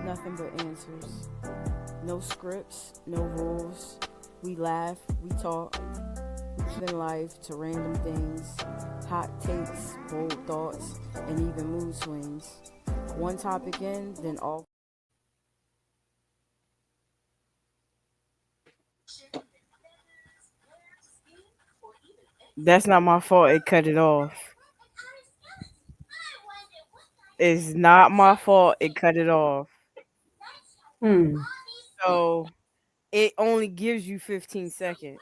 Nothing but answers. No scripts, no rules. We laugh, we talk. We live life to random things, hot takes, bold thoughts, and even mood swings. One topic in, then all. That's not my fault. It cut it off. It's not my fault. It cut it off. So it only gives you 15 seconds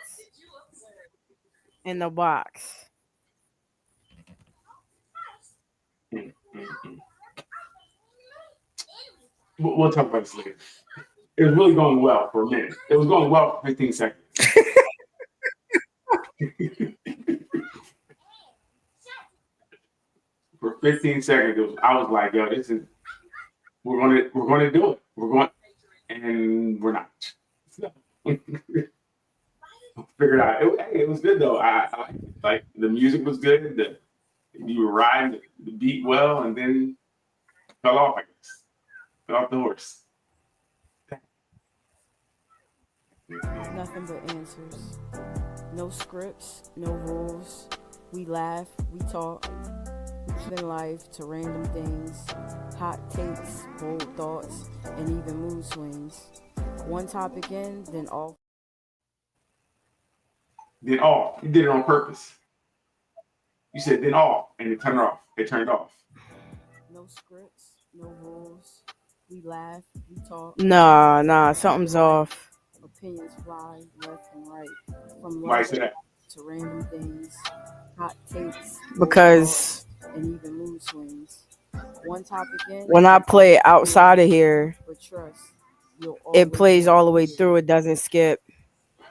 in the box. We'll talk about this later. It was really going well for a minute. It was going well for 15 seconds. For 15 seconds, I was like, "Yo, we're gonna do it. We're going, and we're not." So, figured out. It was good though. I like the music was good. You were riding the beat well, and then fell off. I guess fell off the horse. Nothing but answers. No scripts, no rules. We laugh, we talk. We live life to random things, hot takes, bold thoughts, and even mood swings. One topic in, then all. Then all. You did it on purpose. You said then all, and it turned off. It turned off. No scripts, no rules. We laugh, we talk. Nah, something's off. Opinions fly left and right. From Why is that? To random things, hot takes. Because and even mood swings. One topic in. When I play outside of here, but trust, it plays all the way through. It doesn't skip.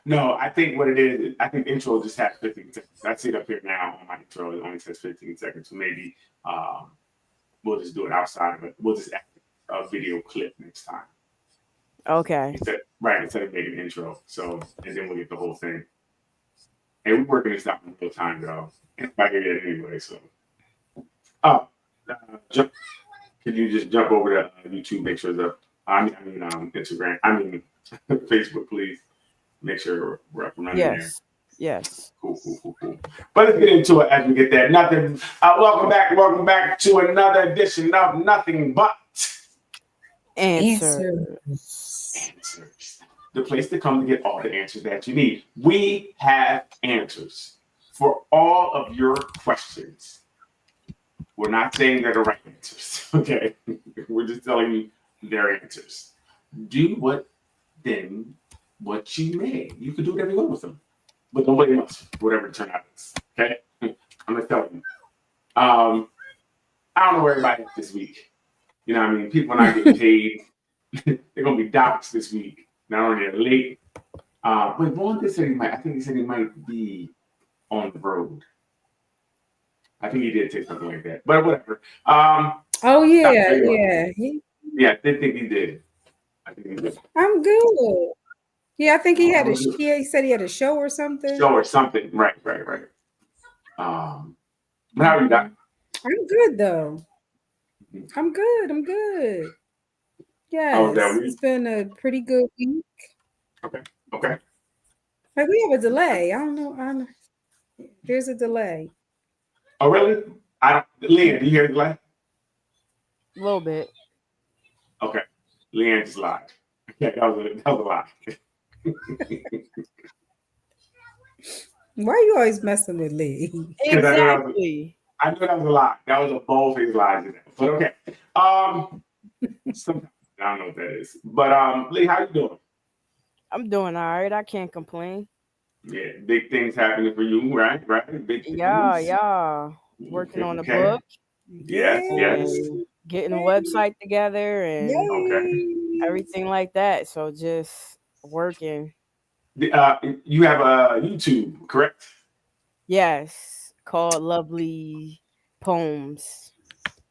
No, I think what it is, I think the intro just has 15 seconds. I see it up here now on my intro. It only says 15 seconds. So maybe we'll just do it outside of it. We'll just add a video clip next time. Okay. Instead of making an intro. So, and then we'll get the whole thing. And we're working this out in real time, though. I hear that anyway, so. Can you just jump over to YouTube, make sure it's up? Instagram. Facebook, please. Make sure we're up and running there. Yes. Cool. But let's get into it as we get there. Welcome back to another edition of Nothing But Answers. The place to come to get all the answers that you need. We have answers for all of your questions. We're not saying they're the right answers, okay? We're just telling you their answers. Do what you may. You can do whatever you want with them, but nobody must, whatever it turns out is, okay? I'm gonna tell you. I don't know where everybody is this week. You know what I mean? People are not getting paid. They're gonna be doxxed this week. Not only they're late, but Vaughn did say he said he might be on the road. I think he did say something like that, but whatever. Yeah. Yeah, I think he did. I'm good. Yeah, I think he had he said he had a show or something. Right. How are you, Doc? I'm good though. I'm good. Yes, it's been a pretty good week. Okay. Like we have a delay. I don't know. There's a delay. Oh, really? Leanne, do you hear the delay? A little bit. Okay. Leanne just lied. Okay, that was a lie. Why are you always messing with Lee? Exactly. I knew that was a lie. That was a bold-faced lie. But okay. Sometimes I don't know what that is. But Lee, how you doing? I'm doing all right. I can't complain. Yeah, big things happening for you, right? Big things. Yeah. Working on the book. Yes. Getting a website together and everything like that. So just working. You have a YouTube, correct? Yes, called Lovely Poems.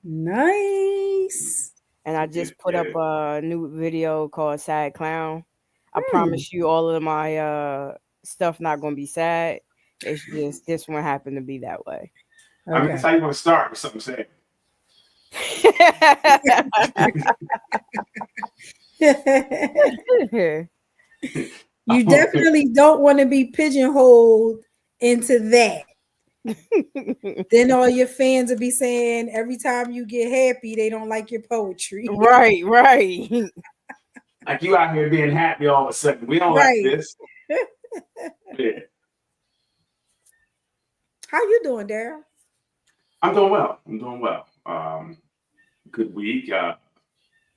Nice. And I just put up a new video called Sad Clown. I promise you all of my stuff not going to be sad. It's just this one happened to be that way. Okay. I mean, that's how you want to start with something sad. You definitely don't want to be pigeonholed into that. Then all your fans will be saying every time you get happy, they don't like your poetry. Right. Like you out here being happy all of a sudden. We don't like this. Yeah. How you doing, Daryl? I'm doing well. Good week. It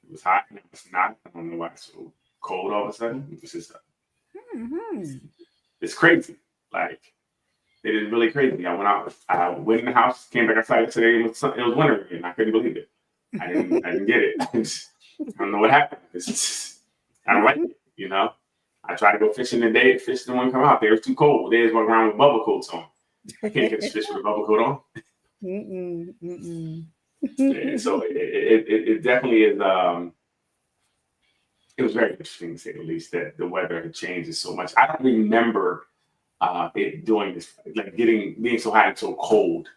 was hot and it was not. I don't know why it's so cold all of a sudden. It's just it's crazy. Like it is really crazy. I went in the house, came back outside today, it was winter again. I couldn't believe it. I didn't get it. I don't know what happened. I don't like it, you know. I tried to go fishing today. The fish didn't want to come out. They were too cold. They just walk around with bubble coats on. I can't catch fish with a bubble coat on. Yeah, so it definitely is. It was very interesting to say the least that the weather had changed so much. I don't remember it doing this, like being so hot and so cold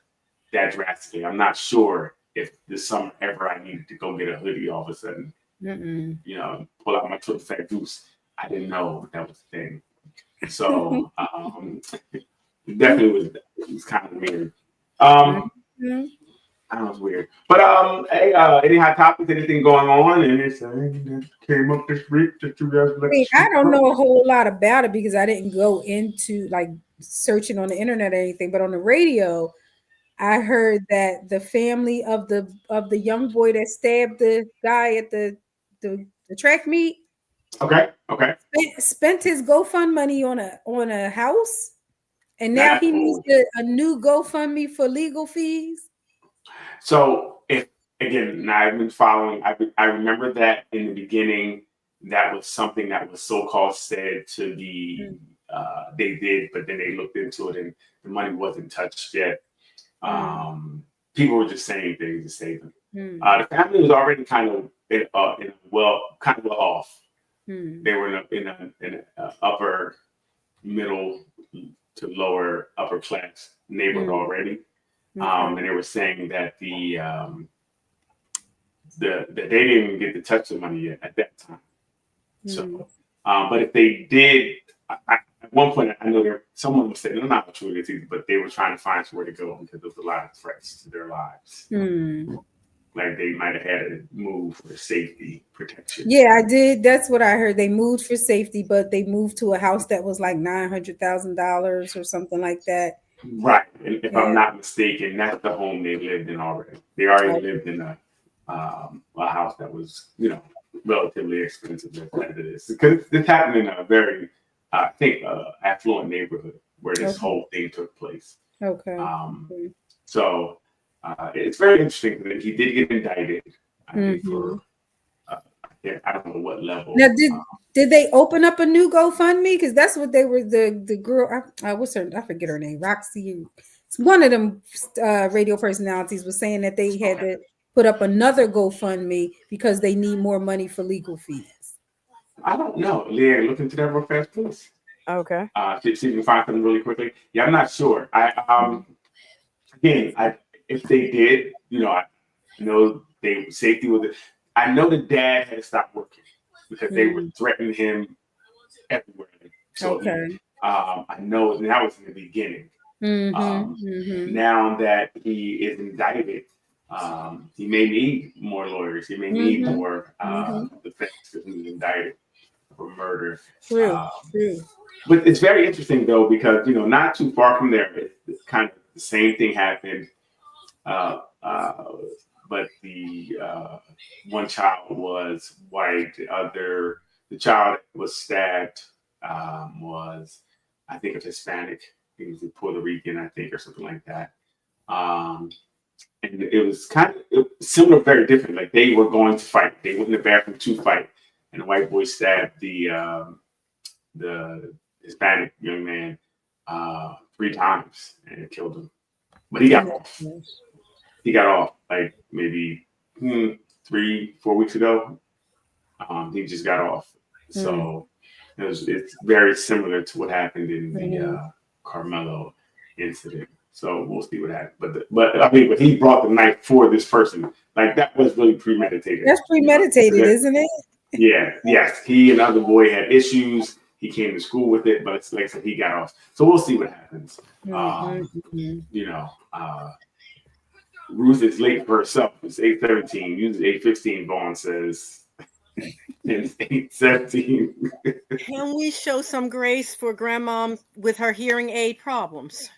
that drastically. I'm not sure if this summer ever I needed to go get a hoodie all of a sudden. You know, pull out my Total Fat Goose. I didn't know that was a thing. So it definitely was kind of weird. I don't know, it's weird. But hey, any hot topics, anything going on? Anything that came up this week that you guys I don't know a whole lot about it because I didn't go into like searching on the internet or anything, but on the radio, I heard that the family of the young boy that stabbed the guy at the track meet. Okay. Spent his GoFundMe on a house, and now he needs a new GoFundMe for legal fees. So if again, I've been following. I remember that in the beginning, that was something that was so-called said to be they did, but then they looked into it and the money wasn't touched yet. People were just saying things to save them. The family was already kind of well off. They were in an upper middle to lower upper class neighborhood already. And they were saying that that they didn't even get to touch the money yet at that time. So, but if they did, at one point I know someone was saying, I'm not sure it's easy, but they were trying to find somewhere to go because there was a lot of threats to their lives. Like they might have had to move for safety protection. Yeah, I did. That's what I heard. They moved for safety, but they moved to a house that was like $900,000 or something like that. Right. And if I'm not mistaken, that's the home they lived in already. They already lived in a house that was, relatively expensive as it is. Because this happened in a very, affluent neighborhood where this whole thing took place. Okay. So it's very interesting that he did get indicted. I think for I don't know what level. Now, did they open up a new GoFundMe? Because that's what they were. The girl, what's her? I forget her name. Roxy. One of them radio personalities was saying that they had to put up another GoFundMe because they need more money for legal fees. I don't know. Leah, look into that real fast, please. Okay. See if you can find something really quickly. Yeah, I'm not sure. If they did, I know safety with it. I know the dad had to stop working because they were threatening him everywhere. So I know that was in the beginning. Now that he is indicted, he may need more lawyers. He may need more defense because he was indicted for murder. True. But it's very interesting though because not too far from there, it's kind of the same thing happened. But the one child was white. The child was stabbed was, I think, of Hispanic. He was a Puerto Rican, I think, or something like that. And it was kind of similar, very different. Like they were going to fight. They went in the bathroom to fight, and the white boy stabbed the Hispanic young man 3 times and killed him. But he got off. He got off like maybe 3-4 weeks ago. He just got off. So it's very similar to what happened in the Carmelo incident. So we'll see what happens. But he brought the knife for this person. Like that was really premeditated. That's premeditated, isn't it? Yeah, yes, he and the other boy had issues. He came to school with it, but like I said, he got off. So we'll see what happens. Mhm. You know, Ruth is late for herself. It's 8:13. Usually 8:15. Vaughn says, and it's 8:17. Can we show some grace for grandma with her hearing aid problems?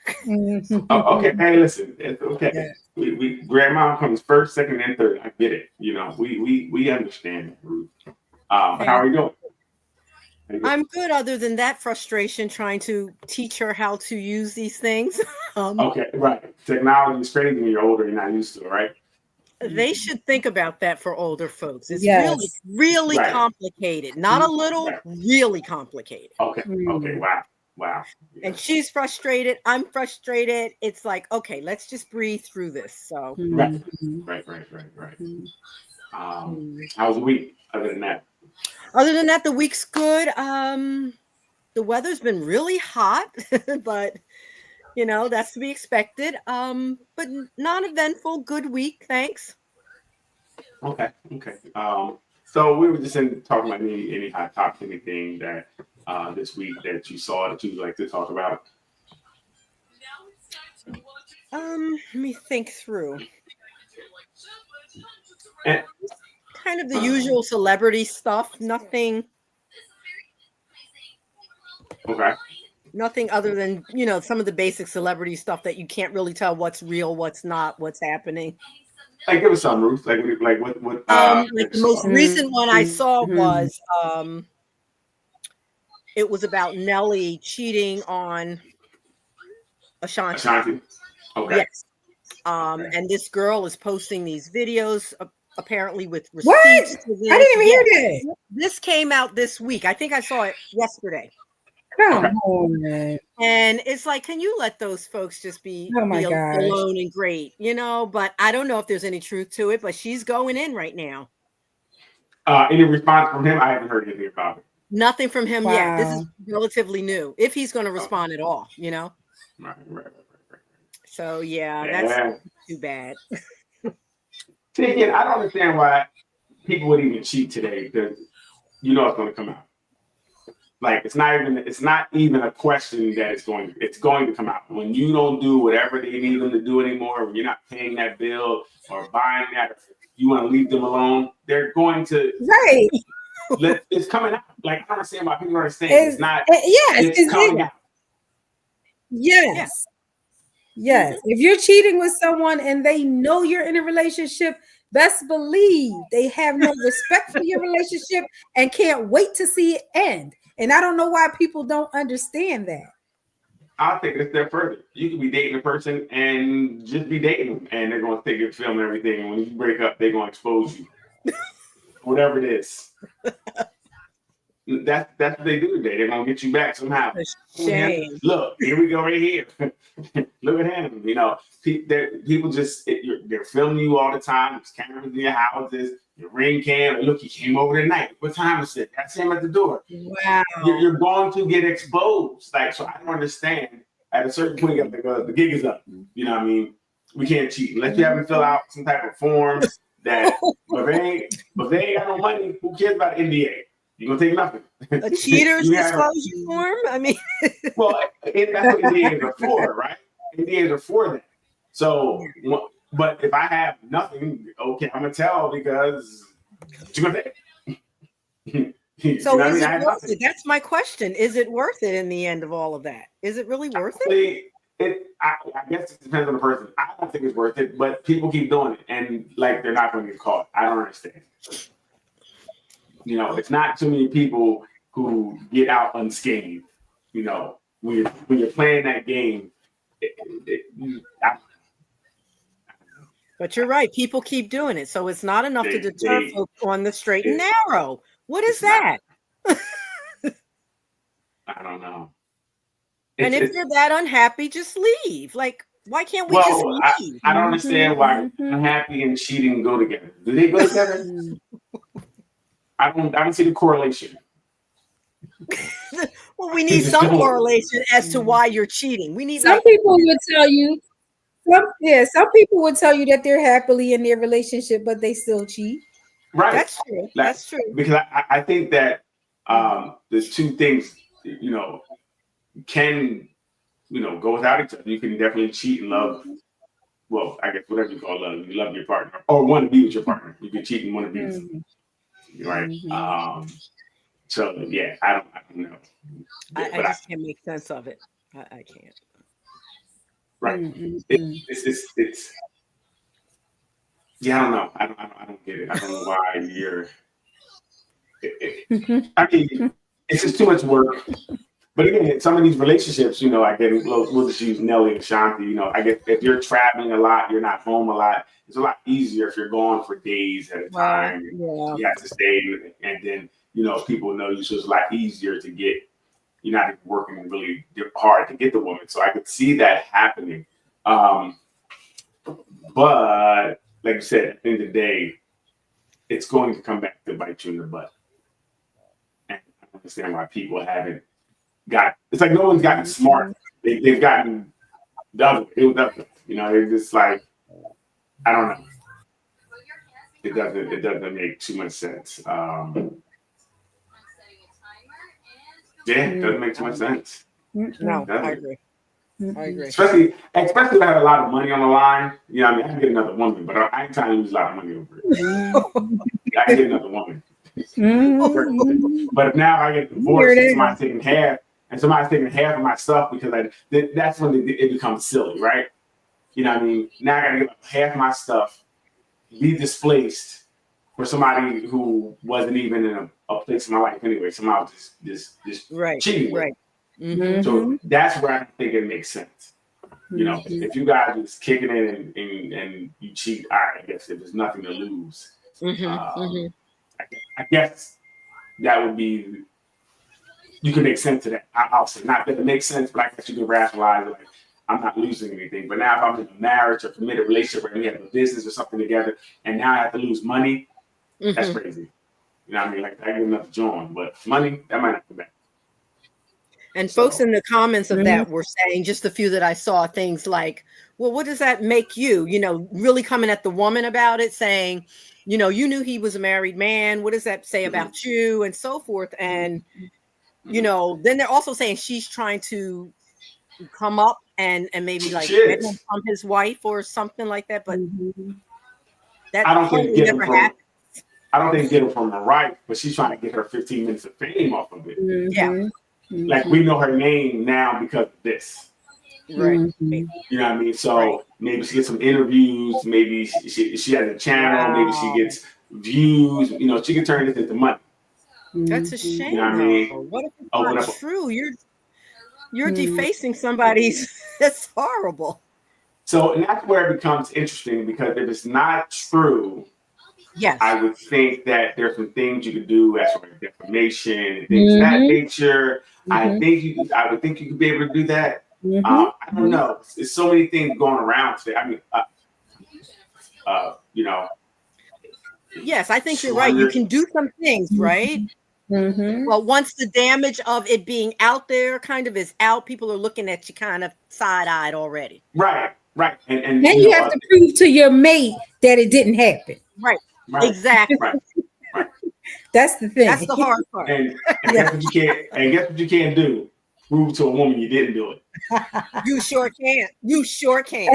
Oh, okay, hey, listen, it's okay. Yeah. We grandma comes first, second, and third. I get it. You know, we understand, Ruth. How are you doing? I'm good, other than that frustration trying to teach her how to use these things. Okay, right. Technology is crazy when you're older and not used to it, right? They should think about that for older folks. It's Yes. really Right. complicated. Not a little, Right. really complicated. Okay, okay, wow. Yeah. And she's frustrated. I'm frustrated. It's like, okay, let's just breathe through this. So Right. Mhm. Right. How's the week other than that? other than that, the week's good. The weather's been really hot, but that's to be expected. But non-eventful, good week, thanks. Okay. So we were just talking about any hot topic, anything that this week that you saw that you'd like to talk about. Let me think through. And, Kind of the usual celebrity stuff. Nothing okay. other than some of the basic celebrity stuff that you can't really tell what's real, what's not, what's happening. Like give us some, Ruth. Like what Like the most recent one I saw was it was about Nelly cheating on Ashanti. Okay. Yes. And this girl is posting these videos apparently with receipts. What? I didn't even hear that. This came out this week. I think I saw it yesterday. Come on. And it's like, can you let those folks just be alone and great, But I don't know if there's any truth to it, but she's going in right now. Any response from him? I haven't heard anything about it. Nothing from him yet. This is relatively new, if he's going to respond at all, Right. So yeah, that's too bad. See, again, I don't understand why people would even cheat today because it's going to come out. Like it's not even a question that it's going to come out. When you don't do whatever they need them to do anymore, when you're not paying that bill or buying that, you want to leave them alone, they're going to it's coming out. Like I don't understand why people understand it's not it's coming out. Yes. If you're cheating with someone and they know you're in a relationship, best believe they have no respect for your relationship and can't wait to see it end. And I don't know why people don't understand that. I'll take it a step further. You could be dating a person and just be dating them, and they're going to take your film and everything. And when you break up, they're going to expose you. Whatever it is. That's what they do today. They're going to get you back somehow. Shame. Look, here we go right here. Look at him. People just, they're filming you all the time. There's cameras in your houses, your ring cam. Look, he came over tonight. What time is it? That's him at the door. Wow. You're going to get exposed. So I don't understand. At a certain point, the gig is up. You know what I mean? We can't cheat. Unless you haven't filled out some type of form that, but if they ain't got no money, who cares about NDA? You're gonna take nothing. A cheater's disclosure form? I mean, well, that's what NDAs are for, right? NDAs are for that. So, but if I have nothing, okay, I'm gonna tell because you're gonna take. So is it worth it? That's my question. Is it worth it in the end of all of that? Is it really worth it? I guess it depends on the person. I don't think it's worth it, but people keep doing it, and they're not going to get caught. I don't understand. It's not too many people who get out unscathed. When you're playing that game. But you're right. People keep doing it, so it's not enough to deter folks on the straight and narrow. What is that? I don't know. And if you're that unhappy, just leave. Why can't we just leave? I don't understand why unhappy and cheating go together. Do they go together? I don't see the correlation. Well, we need some correlation as to why you're cheating. We need some people would tell you. Some people would tell you that they're happily in their relationship, but they still cheat. Right. That's true. Like, That's true. because I think that the two things, can, go without each other. You can definitely cheat and love. Well, I guess whatever you call love, you love your partner or want to be with your partner. You can cheat and want to be with them, right? So yeah, I don't know. I just can't make sense of it. I can't. Right. It's yeah, I don't know. I don't get it. I don't know why you're. I mean, it's just too much work. But again, some of these relationships, I get, we'll just use Nelly and Shanti. I guess if you're traveling a lot, you're not home a lot. It's a lot easier if you're gone for days at a time. Yeah. You have to stay, and then people know you, so it's a lot easier to get. You're not working really hard to get the woman, so I could see that happening. But like you said, at the end of the day, it's going to come back to bite you in the butt. And I don't understand why people haven't got. It's like no one's gotten smart. They've gotten the other way. They're just like, I don't know. It doesn't make too much sense. Yeah, it doesn't make too much sense. No, I agree. Especially if I had a lot of money on the line. I can get another woman, but I ain't trying to lose a lot of money over it. I can get another woman. But if now I get divorced and somebody's taking half, and somebody's taking half of my stuff because that's when it becomes silly, right? Now I gotta give up half my stuff, be displaced for somebody who wasn't even in a place in my life anyway. Somehow just cheating. Right. So that's where I think it makes sense. If you guys just kicking in and you cheat, all right, I guess if there's nothing to lose. I guess that would be, you can make sense of that. I'll say not that it makes sense, but I guess you can rationalize it like I'm not losing anything. But now if I'm in a marriage or committed relationship where we have a business or something together, and now I have to lose money, that's crazy. Like I get enough join, but money that might not come back. And folks in the comments of that were saying, just a few that I saw, things like, well, what does that make you? Really coming at the woman about it, saying, you knew he was a married man. What does that say about you, and so forth? And, then they're also saying she's trying to come up and maybe like get him from his wife or something like that. But that totally never happened. I don't think get him from her wife, but she's trying to get her 15 minutes of fame off of it. Yeah. Like we know her name now because of this. Right. You know what I mean? So maybe she gets some interviews, maybe she has a channel, maybe she gets views, she can turn this into money. That's a shame. You know what I mean? What if it's not true? You're defacing somebody's. That's horrible. So, and that's where it becomes interesting, because if it's not true, yes, I would think that there's some things you could do as far as defamation and things of that nature. I would think you could be able to do that. I don't know. There's so many things going around today. Yes, I think you're right. You can do some things, right? Well, once the damage of it being out there kind of is out, people are looking at you kind of side-eyed already. Right. And then you have to prove to your mate that it didn't happen. Right. Exactly. Right. That's the thing. That's the hard part. And guess what you can't do? Prove to a woman you didn't do it. You sure can't.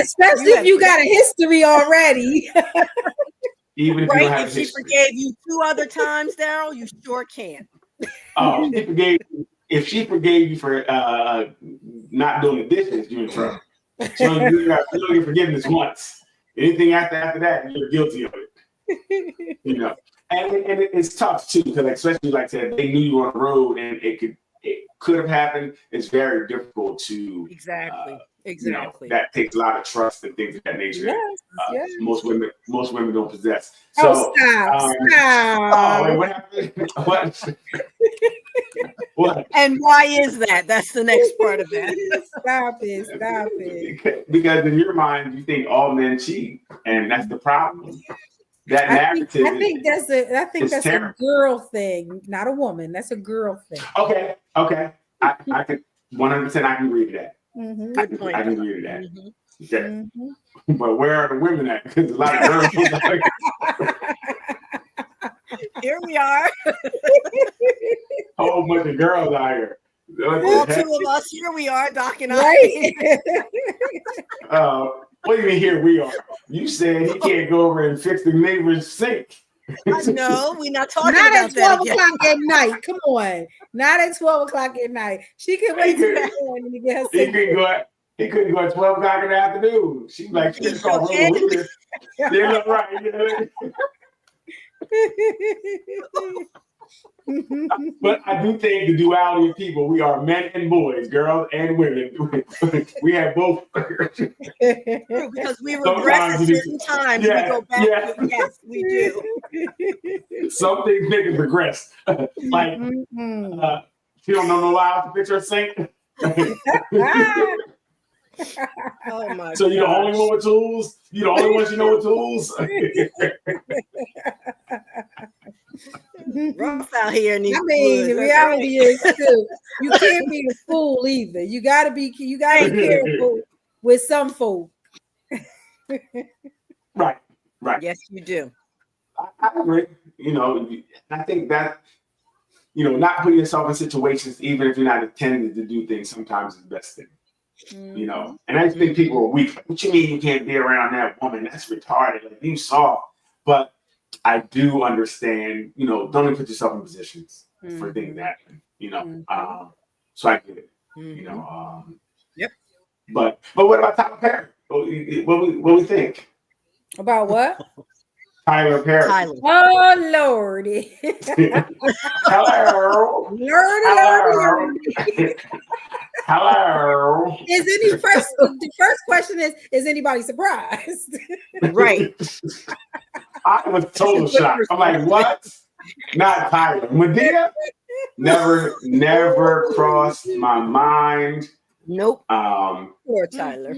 Especially if you got a history already. Even if right? If she forgave you 2 other times, Daryl, you sure can. Oh, if she forgave you for not doing the dishes, you're in trouble. So you don't get forgiveness once. Anything after that, you're guilty of it. And it's tough too, because especially like I said, they knew you were on the road, and it could have happened. It's very difficult to exactly. That takes a lot of trust and things of that nature. Yes. Most women don't possess. So, stop. Oh, wait, what happened? What? And why is that? That's the next part of that. Stop it. Because in your mind, you think all men cheat, and that's the problem. That narrative. I think that's a girl thing, not a woman. That's a girl thing. Okay. I could 100%. I can agree to that. I can agree to that. Okay. But where are the women at? Because a lot of girls. Here we are. Whole bunch of girls out here. What the All heck? two of us. Here we are, Doc and I. Right. What do you mean here we are? You said he can't go over and fix the neighbor's sink. No, we're not talking Not about at that 12 again. o'clock at night. Come on. Not at 12 o'clock at night. She can wait till the morning to get her He sick. couldn't go at 12 o'clock in the afternoon. She's like, she He just called sure can. Roto-Rooter. Yeah, look right. But I do think the duality of people, we are men and boys, girls and women. We have both. True, because we regress at certain times. Yeah, we go back. yeah. Yes, we do. Some things make us regress. Like, she don't know no how to fix her sink. Oh my So you're the gosh. only one with tools? You're the only one you know with tools? Rough out here in these I mean, woods. the reality is too, you can't be a fool either. You gotta be careful with some folk. Right. Yes, you do. I agree. You know, I think that, you know, not putting yourself in situations, even if you're not intended to do things, sometimes is the best thing. You know, and I think people are weak. What you mean you can't be around that woman? That's retarded. Like, you saw. But I do understand, you know, don't even put yourself in positions for things that happen, you know. So I get it, you know. Yep. But what about Tyler Perry? What we think? About what? Tyler Perry. Tyler. Oh Lordy. Hello. Lordy. Hello. The first question is anybody surprised? Right. I was total shocked. I'm like, what? Not Tyler. Medea? Never crossed my mind. Nope. Um, Poor Tyler.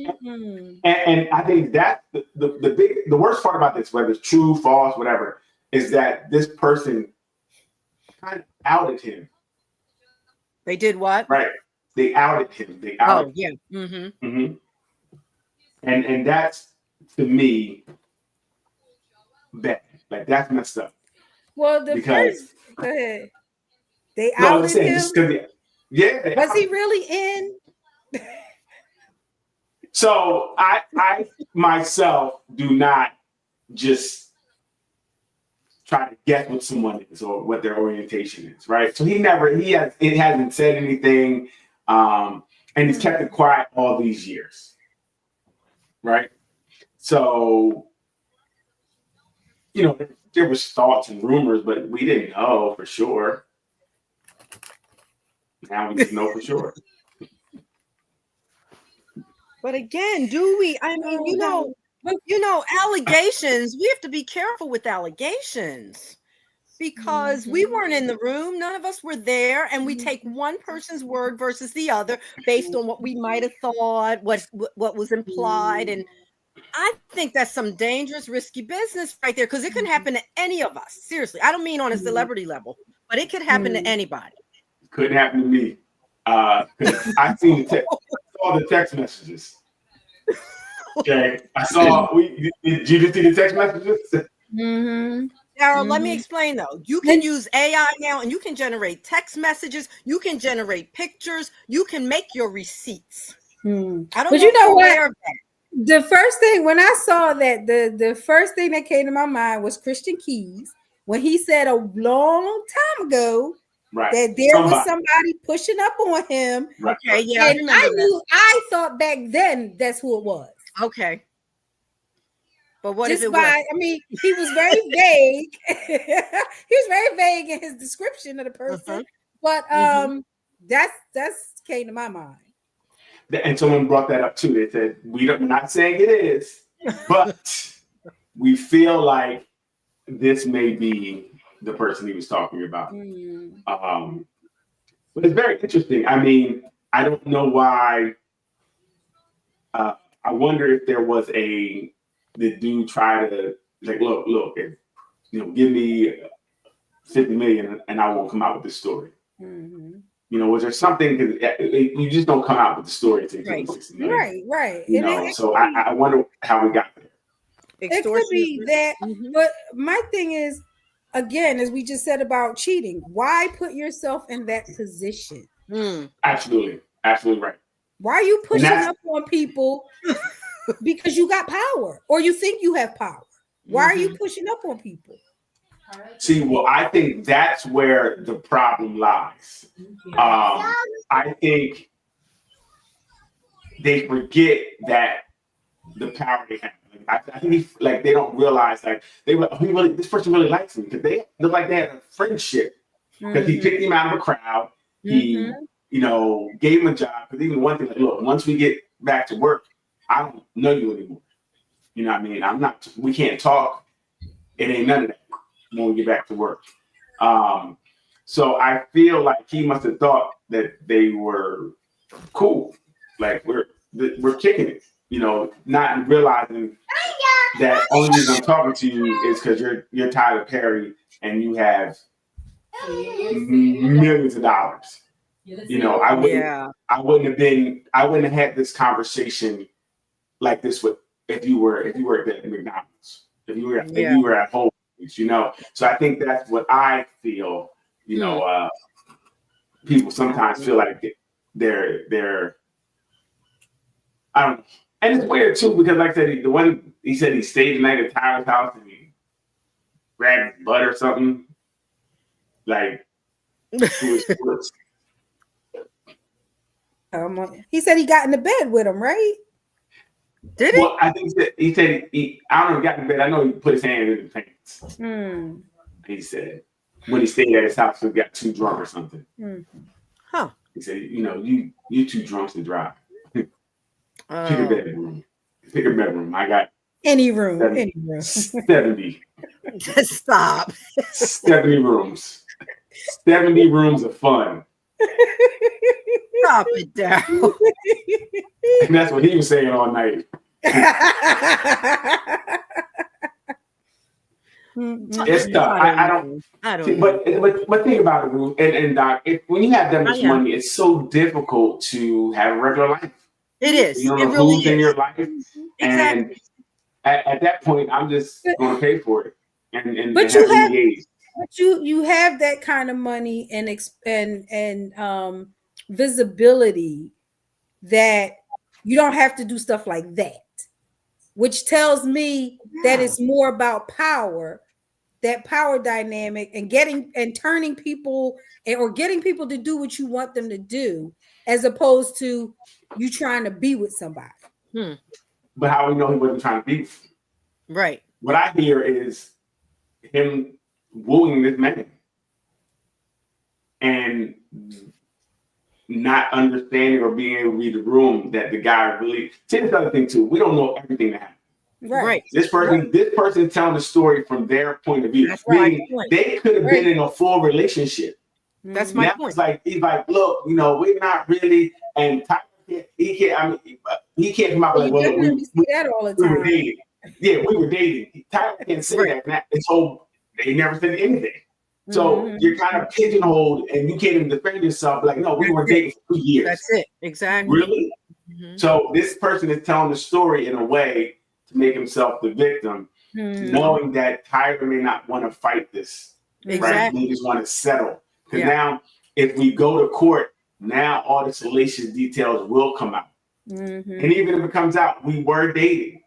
and I think that the worst part about this, whether it's true, false, whatever, is that this person kind of outed him. They did what? Right. They outed him. They outed Oh, yeah. Mm-hmm. And that's, to me, bad. Like, that's messed up. Well, go ahead. They outed him. Just 'cause yeah. Was he really in? So I myself do not just try to guess what someone is or what their orientation is, right? So it hasn't said anything, and he's kept it quiet all these years, right? So, you know, there was thoughts and rumors, but we didn't know for sure. Now we just know for sure. But again, do we? I mean, you know, allegations. We have to be careful with allegations because we weren't in the room. None of us were there, and we take one person's word versus the other based on what we might have thought, what was implied, and I think that's some dangerous, risky business right there because it can happen to any of us. Seriously, I don't mean on a celebrity level, but it could happen to anybody. Couldn't happen to me. I seen all the text messages. Okay, I saw. Did you just see the text messages? Daryl, let me explain though. You can use AI now, and you can generate text messages. You can generate pictures. You can make your receipts. I don't know. But you know what? Aware of that. The first thing when I saw that, the first thing that came to my mind was Christian Keys when he said a long time ago. Right. That there was somebody pushing up on him. Right. Okay, yeah. And I thought back then that's who it was. Okay. But what Just if it by, was? I mean, he was very vague. He was very vague in his description of the person. But that's came to my mind. And someone brought that up too. They said, we're not saying it is, but we feel like this may be the person he was talking about. But it's very interesting. I mean, I don't know why. I wonder if there was the dude try to like, look, if, you know, give me 50 million and I won't come out with this story. You know, was there something? You just don't come out with the story until you give me 60 million. Right. You know, so I wonder how we got there. It could be that, but my thing is, again, as we just said about cheating, why put yourself in that position? Absolutely right. Why are you And pushing that's- up on people because you got power or you think you have power? Why are you pushing up on people? See, well, I think that's where the problem lies. I think they forget that the power they have. I think they don't realize this person really likes me because they look like they had a friendship because he picked him out of a crowd. He, gave him a job. Because even one thing, like, look, once we get back to work, I don't know you anymore. You know what I mean? We can't talk. It ain't none of that when we get back to work. So I feel like he must have thought that they were cool. Like we're kicking it, not realizing that only reason I'm talking to you is because you're Tyler Perry and you have millions of dollars. I wouldn't have had this conversation like this if you were at McDonald's, if you were at Whole Foods, So I think that's what I feel. People sometimes feel like they're I don't know. And it's weird too because, like I said, the one he said he stayed the night at Tyler's house and he grabbed his butt or something. Like he said he got in the bed with him, right? Did he? Well, I think he said I don't know. He got in bed. I know he put his hand in his pants. He said when he stayed at his house, he got too drunk or something. Huh? He said, you too drunk to drive. Pick a bedroom. Pick a bedroom. I got any room. 70. Just stop. 70 rooms. 70 rooms of fun. Stop it, Daryl. And that's what he was saying all night. It's tough. I don't. But think about it, Ruth and Doc. When you have that much money, it's so difficult to have a regular life. It is. You don't know really who's in your life, exactly. And at that point, I'm just going to pay for it. But you have that kind of money and visibility that you don't have to do stuff like that, which tells me that it's more about power, that power dynamic, and turning people or getting people to do what you want them to do, as opposed to you trying to be with somebody. But how we know he wasn't trying to be? Right. What I hear is him wooing this man and not understanding or being able to read the room that the guy really. See, this other thing too. We don't know everything that happened. Right. This person telling the story from their point of view. That's right. They could have been in a full relationship. That's my point. It's like he's like, look, we're not really, and Tyler he can't come out like, well, we that all the time. were dating. Yeah, we were dating. Tyler can't say that, and so they never said anything. So you're kind of pigeonholed, and you can't even defend yourself. Like, no, we were dating for 2 years. That's it. Exactly. Really? So this person is telling the story in a way to make himself the victim, knowing that Tyler may not want to fight this. Exactly. Right? He just want to settle. Because now, if we go to court, now all the salacious details will come out. And even if it comes out, we were dating.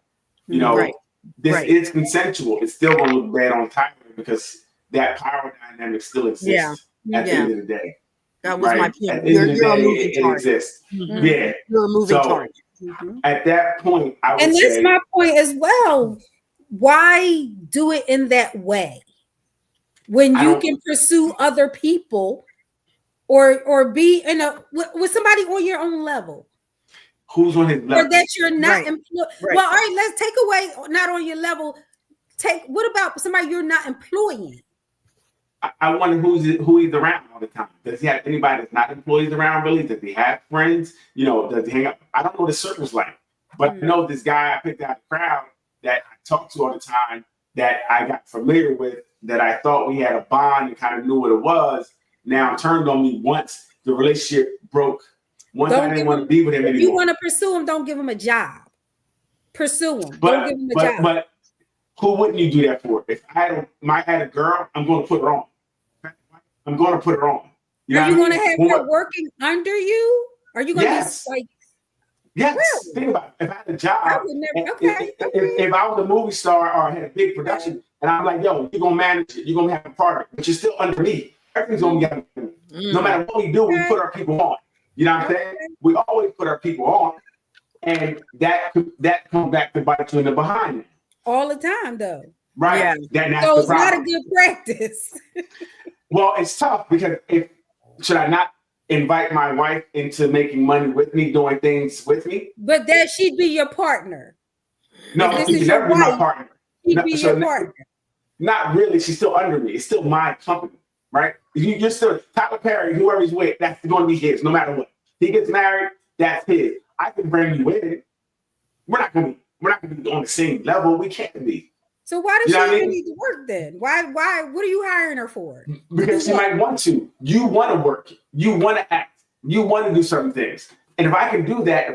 This is consensual. It's still going to look bad on Tyler because that power dynamic still exists at the end of the day. That was my point. At the end of the day, it exists. Yeah. You're a moving target. At that point, I would say. And that's my point as well. Why do it in that way? When you can pursue other people or be with somebody on your own level. Who's on his level? Or that you're not employed. Right. Well, all right, let's take away not on your level. What about somebody you're not employing? I wonder who he's around all the time. Does he have anybody that's not employees around really? Does he have friends? Does he hang up? I don't know what his circle's like. But I know this guy I picked out the crowd that I talked to all the time, that I got familiar with, that I thought we had a bond and kind of knew what it was. Now turned on me once the relationship broke. Once I didn't want to be with him anymore. If you want to pursue him, don't give him a job. Pursue him. Don't give him a job. Who wouldn't you do that for? If I had a girl, I'm going to put her on. I'm going to put her on. Are you what I going to mean? have her working under you? Are you going to Yes. be like? Yes. Really? Think about it. If I had a I job, would never. if I was a movie star or had a big production, and I'm like, yo, you're gonna manage it, you're gonna have a part of it, but you're still under me. Everything's gonna be under me. No matter what we do, we put our people on. You know what I'm saying? We always put our people on, and that comes back to bite you in the behind. All the time, though. Right. Yeah. That's So the it's not a problem. good practice. Well, it's tough because should I not invite my wife into making money with me, doing things with me? But that she'd be your partner. No, If this she is can your never be my wife, partner. She'd No, be so your partner. Not really. She's still under me. It's still my company, right? You're still Tyler Perry, whoever he's with, that's going to be his, no matter what. He gets married, that's his. I can bring you in. We're not going to be on the same level. We can't be. So why does You know she what I even mean? need to work then? Why? What are you hiring her for? Because she might want to. You want to work. You want to act. You want to do certain things. And if I can do that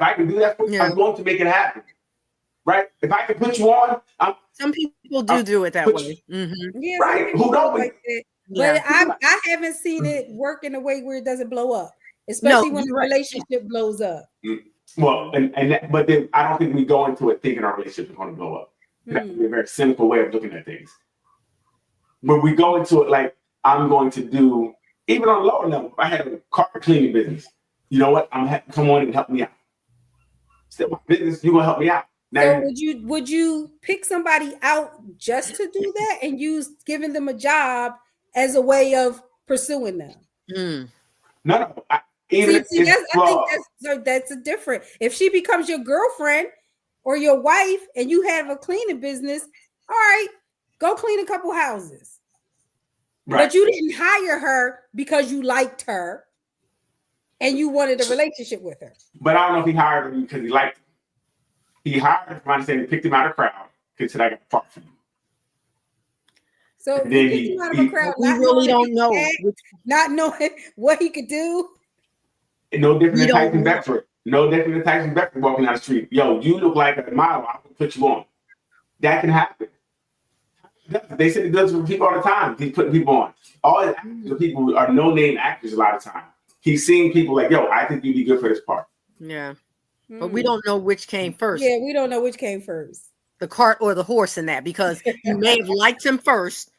for you, I'm going to make it happen. Right? If I can put you on, some people do it that way. Mm-hmm. Yeah, right. Who don't like that. Yeah. But I haven't seen it work in a way where it doesn't blow up, especially when the relationship blows up. Well, but then I don't think we go into it thinking our relationship is going to blow up. That would be a very cynical way of looking at things. When we go into it like I'm going to do, even on a lower level, if I had a carpet cleaning business, you know what? I'm gonna have to come on and help me out. Still my business, you're gonna help me out. Now, So would you pick somebody out just to do that and use giving them a job as a way of pursuing them? No. I think that's a different. If she becomes your girlfriend or your wife and you have a cleaning business, all right, go clean a couple houses. Right. But you didn't hire her because you liked her and you wanted a relationship with her. But I don't know if he hired her because he liked her. He hired her, from my understanding, picked him out of the crowd because he said, I got a part for you. So he picked him out of a crowd. We really don't know. Not knowing what he could do. No different than Tyson Beckford. No different than Tyson Beckford walking down the street. Yo, you look like a model. I will put you on. That can happen. They say he does it for people all the time. He's putting people on. All his actors, people are no-name actors a lot of time. He's seeing people like, yo, I think you'd be good for this part. Yeah. But we don't know which came first. Yeah, we don't know which came first. The cart or the horse in that, because you may have liked him first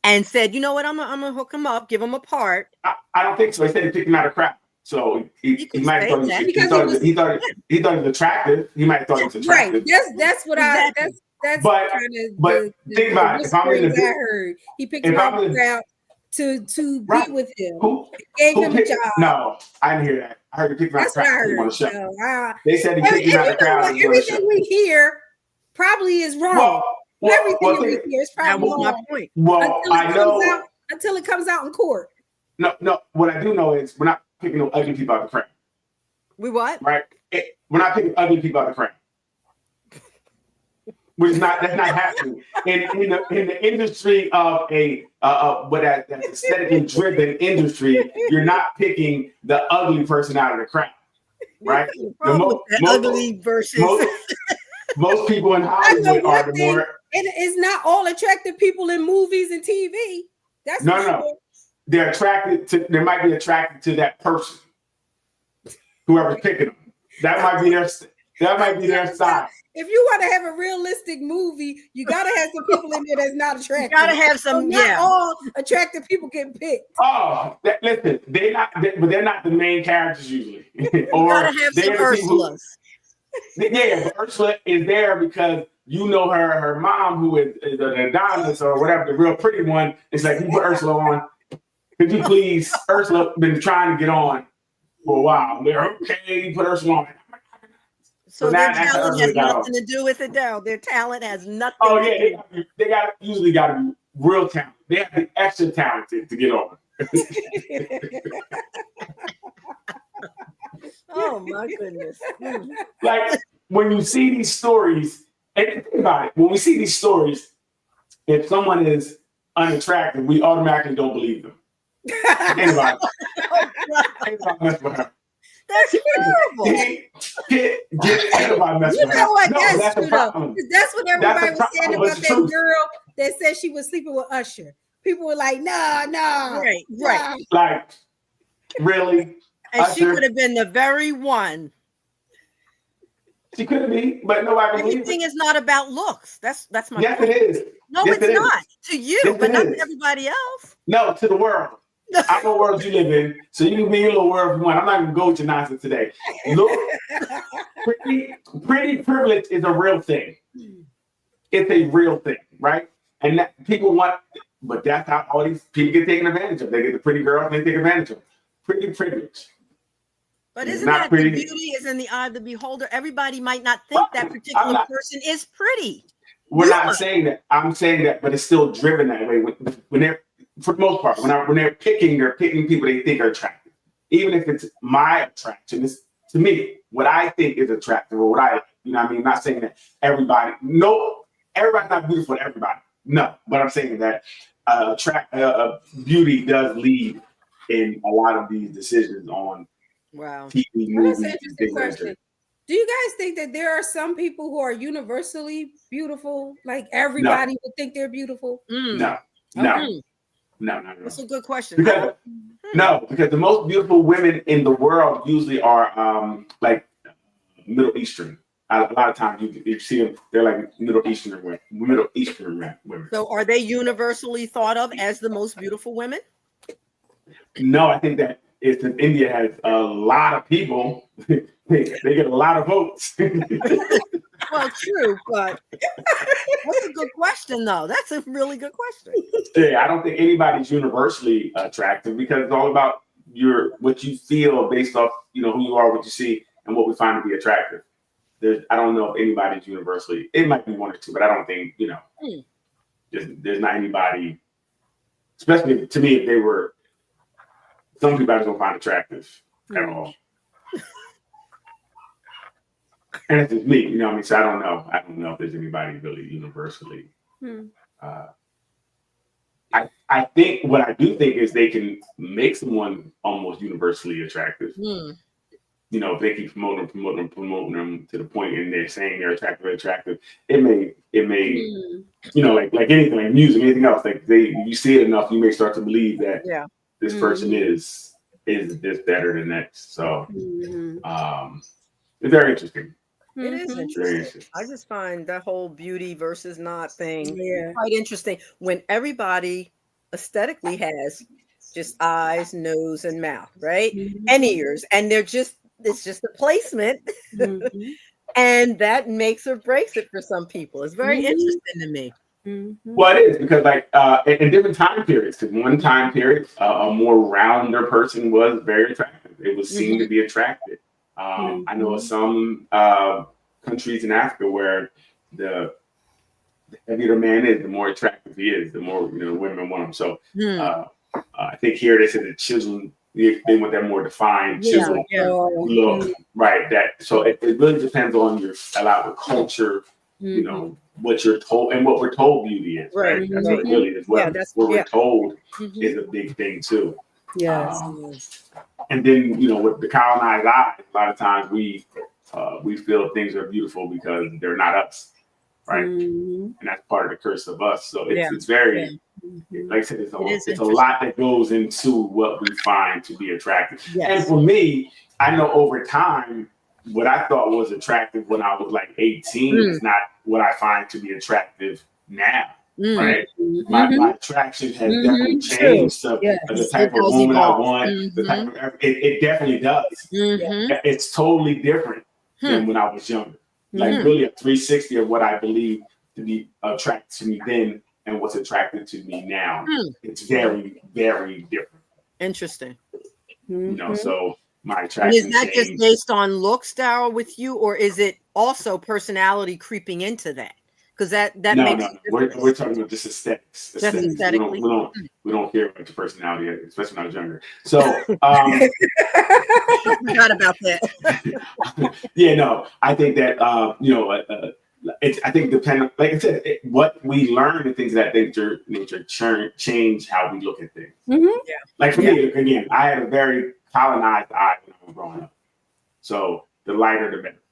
and said, you know what, I'm gonna hook him up, give him a part. I don't think so. He said he picked him out of crap. So he might have thought he thought he was attractive. He might have thought he was attractive. Right. That's what that's but think about it. If I'm in the I heard he picked him out of the crowd to be with him. Gave him a job. No, I didn't hear that. I heard he picked him out of the crowd on the show. So, they said he picked him out of the crowd. Everything we hear probably is wrong. Everything we hear is probably wrong. My point. Well, until it comes out in court. No. What I do know is we're not picking no ugly people out of the crowd. We what? Right? We're not picking ugly people out of the crowd. That's not happening in the industry of that aesthetically driven industry. You're not picking the ugly person out of the crowd, right? Ugly versus most people in Hollywood are the more. It's not all attractive people in movies and TV. That's no. They're attracted to. They might be attracted to that person, whoever's picking them. That might be their style. If you want to have a realistic movie, you got to have some people in there that's not attractive. You got to have some, not all attractive people getting picked. Oh, listen, they're not the main characters usually. Or you got to have some Ursulas. Ursula is there because you know her mom, who is the Adonis or whatever, the real pretty one. It's like, you put Ursula on. Could you please? Ursula been trying to get on for a while. They're okay, you put Ursula on. So their talent has nothing to do with it now. Their talent has nothing. Oh yeah, they usually got to be real talented. They have to be extra talented to get on. Oh my goodness! Like when you see these stories, and think about it. When we see these stories, if someone is unattractive, we automatically don't believe them. Anybody? That's horrible. Get everybody messing You with know her. what? No, That's the true though. problem. 'Cause that's what everybody was saying problem, about but it's that truth. girl that said she was sleeping with Usher. People were like, no. Right. Like, really? And she Usher? would have been the very one. She could be, but nobody believes Everything it. is not about looks. That's my Yes, point. it is. No, Yes, it's it is. not. To you, Yes, but it not is. to everybody else. No, to the world. I know the world you live in, so you can be in your little world if you want. I'm not going to go with your nonsense today. Look, pretty privilege is a real thing. It's a real thing, right? And that, people want, but that's how all these people get taken advantage of. They get the pretty girls and they take advantage of them. Pretty privilege. But It's isn't not that pretty. the beauty is in the eye of the beholder? Everybody might not think that particular person is pretty. We're not saying that. I'm saying that, but it's still driven that way. When they're, for the most part, when they're picking people they think are attractive. Even if it's my attraction, it's to me what I think is attractive or what I, you know what I mean? I'm not saying that everybody's not beautiful to everybody. No, but I'm saying that beauty does lead in a lot of these decisions on TV, Well, movies, that's an interesting question. Do you guys think that there are some people who are universally beautiful? Like everybody would think they're beautiful? No. That's a good question. Because the most beautiful women in the world usually are like Middle Eastern. A lot of times you see them; they're like Middle Eastern women. So, are they universally thought of as the most beautiful women? No, I think that if India has a lot of people, they get a lot of votes. Well, true, but that's a good question, though. That's a really good question. Yeah, I don't think anybody's universally attractive because it's all about what you feel based off who you are, what you see, and what we find to be attractive. I don't know if anybody's universally. It might be one or two, but I don't think there's not anybody. Especially to me, if they were, some people I just don't find attractive at all. And it's just me, you know what I mean? So I don't know. I don't know if there's anybody really universally. I think what I do think is they can make someone almost universally attractive. If they keep promoting them to the point and they're saying they're attractive, it may, like anything, like music, anything else, like you see it enough, you may start to believe that this person is this better than next. So it's very interesting. It is interesting. I just find that whole beauty versus not thing quite interesting when everybody aesthetically has just eyes, nose, and mouth, right? And ears. And it's just a placement. And that makes or breaks it for some people. It's very interesting to me. Well, it is because in different time periods, because one time period, a more rounder person was very attractive. It was seen to be attractive. I know some countries in Africa where the heavier the man is, the more attractive he is, the more women want him. So I think here they said the chiseled, they want that more defined chiseled look, right? So it really depends on a lot of culture, what you're told and what we're told beauty is, right? That's what it really is. What we're told is a big thing too. Yes. And then with the colonized eye, a lot of times we feel things are beautiful because they're not us, right? And that's part of the curse of us. So it's very, like I said, it's a lot that goes into what we find to be attractive. And for me, I know over time, what I thought was attractive when I was like 18 is not what I find to be attractive now. Right, my attraction has definitely changed. So the type of woman I want, the type of it definitely does. It's totally different than when I was younger. Like really a 360 of what I believe to be attracted to me then and what's attracted to me now. It's very, very different. Interesting. So my attraction. And is that changed. just based on looks, Daryl, with you, or is it also personality creeping into that? Because that makes no. We're talking about just aesthetics. Just aesthetically. We don't care about your personality, especially when I was younger. So I forgot about that. I think that I think depending, like I said, what we learn and things of that nature change how we look at things. Like for me, again, I had a very colonized eye when I was growing up. So the lighter the better.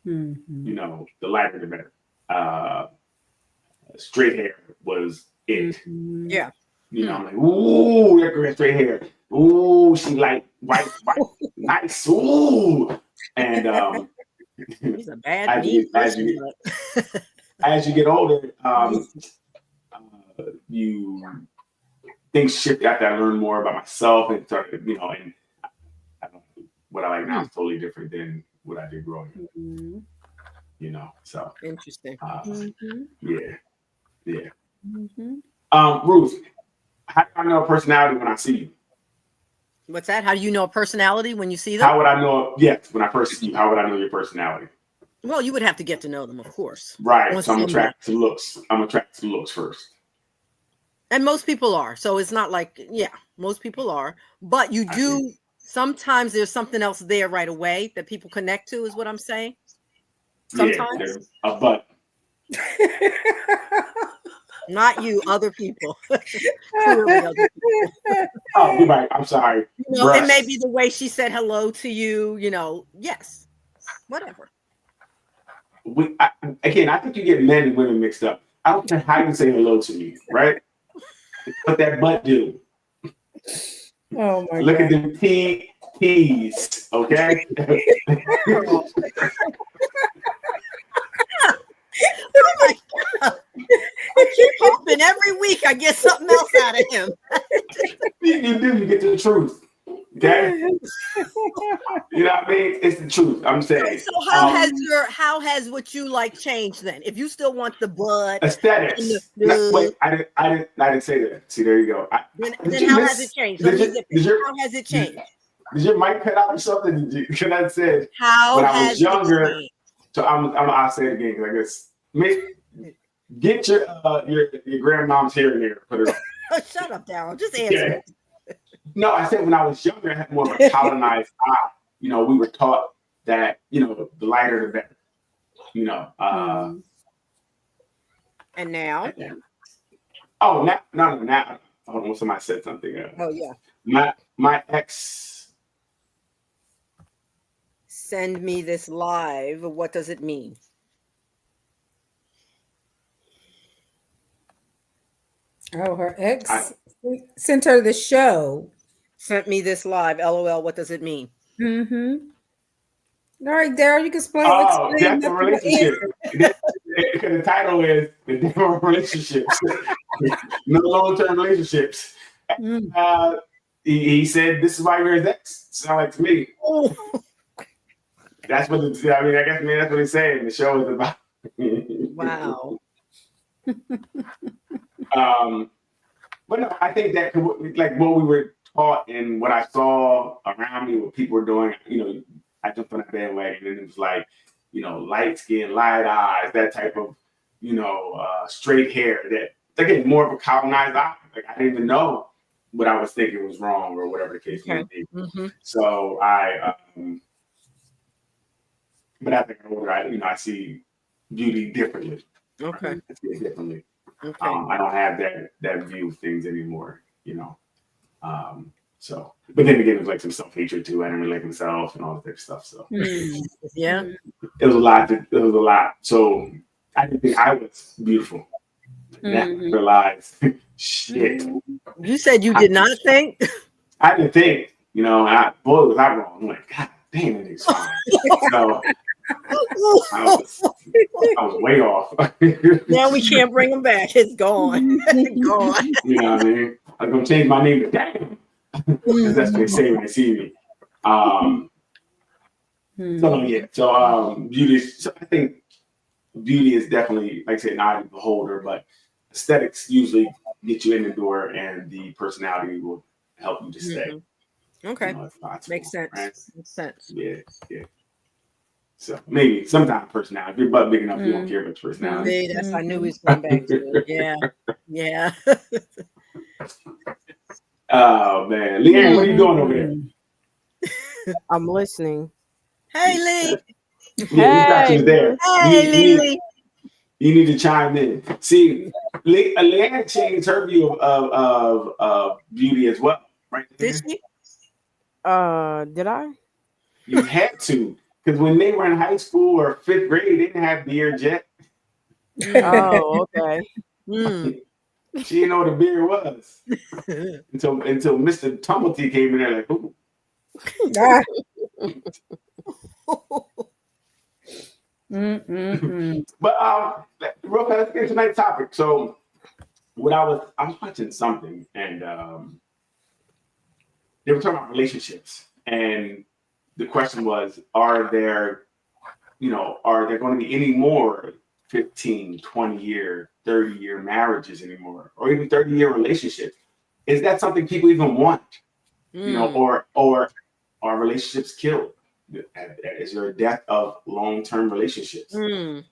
Mhm. You know, the lighter the better. Straight hair was it. Mhm. Yeah. You know, I'm like, ooh, that girl has straight hair. Ooh, she like white, nice. Ooh, and He's a bad, as mean you as person. you but- as you get older, you things shift after I learned more about myself and started, you know, and I don't know, what I like now is totally different than what I did growing up. Mhm. You know, so Interesting. Mhm. yeah. Mhm. Ruth, how do I know a personality when I see you? What's that? How do you know a personality when you see them? How would I know? Yes, when I first see you, how would I know your personality? Well, you would have to get to know them, of course. Right. On So I'm some attracted to looks. I'm attracted to looks first. And most people are. So it's not like, yeah, most people are. But you do, sometimes there's something else there right away that people connect to, is what I'm saying. Sometimes. Yeah, there's a but. Not you, other people. Clearly other people. Oh, you're right. I'm sorry. You know, it may be the way she said hello to you, you know. Yes. Whatever. Again, I think you get men and women mixed up. I don't care how you say hello to me, right? What that butt do? Oh my Look God. at them P's, okay? Oh my God. I keep hoping every week I get something else out of him. You do, you get the truth. Okay? You know what I mean? It's the truth. I'm saying. So how has what you like changed then? If you still want the butt, aesthetics. Wait, I didn't say that. See, there you go. then how has it changed? How has it changed? Did your mic cut out or something? Because I said how when has I was younger. It changed? So I'll say it again because I guess get your grandmom's hair in there. Put it on. Shut up, Daryl. Just answer. Yeah. No, I said when I was younger, I had more of a colonized eye. You know, we were taught that, you know, the lighter the better. You know. And now? Oh, now. Hold on, somebody said something. Oh yeah. My ex. Send me this live. What does it mean? Oh, her ex sent her the show. Sent me this live. LOL. What does it mean? Mm-hmm. All right, Daryl, you can explain. Oh, that's a relationship. Because the title is The Different Relationships. No long-term relationships. He said, this is why you're his ex. Sound like to me. Oh. That's what I guess that's what he's saying. The show is about. Wow. But no, I think that like what we were taught and what I saw around me, what people were doing, you know, I jumped on that bandwagon and it was like, you know, light skin, light eyes, that type of, you know, straight hair that, again, more of a colonized eye. Like I didn't even know what I was thinking was wrong or whatever the case may be. Mm-hmm. So but I think I see beauty differently. Okay. I see it differently. Okay. I don't have that view of things anymore, you know. So, but then again, it was like some self-hatred too. I didn't really like myself and all that stuff. So, yeah, it was a lot. So, I didn't think I was beautiful. Then I realized, shit. You said you did not think. I didn't think, you know. Boy, was I wrong. I'm like, God damn, it is fine. So, I was way off. Now we can't bring them back. It's gone. Gone. You know what I mean? I'm gonna change my name to Damn. Because that's what they say when they see me. So yeah. So beauty. So I think beauty is definitely, like I said, an eye of the beholder, but aesthetics usually get you in the door, and the personality will help you to stay. Okay. You know, Makes sense. Right? Makes sense. Yeah. So maybe sometimes personality. If your butt big enough, you don't care about your personality. That's I knew he was going back to it. Yeah. Oh man, Leanne, what are you doing over there? I'm listening. Hey, Lee. Yeah, you thought she was there. Hey, Lee. You need to chime in. See, Leanne changed her view of beauty as well, right? Did she? Did I? You had to, Because when they were in high school or fifth grade, they didn't have beard yet. Oh, okay. Mm. She didn't know what a beard was until Mr. Tumblety came in there like, ooh. Ah. Mm-mm-mm. But real fast, let's get to tonight's topic. So, what I was watching something, and they were talking about relationships, and the question was, are there going to be any more 15, 20-year, 30-year marriages anymore, or even 30-year relationships? Is that something people even want? Or are relationships killed? Is there a death of long-term relationships? Mm.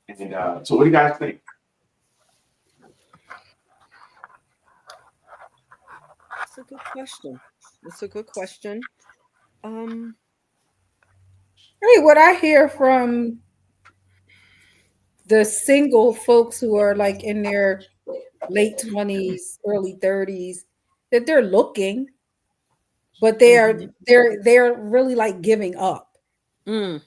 And so what do you guys think? That's a good question. That's a good question. I mean, what I hear from the single folks who are like in their late 20s, early 30s, that they're looking, but they're really like giving up. Mm.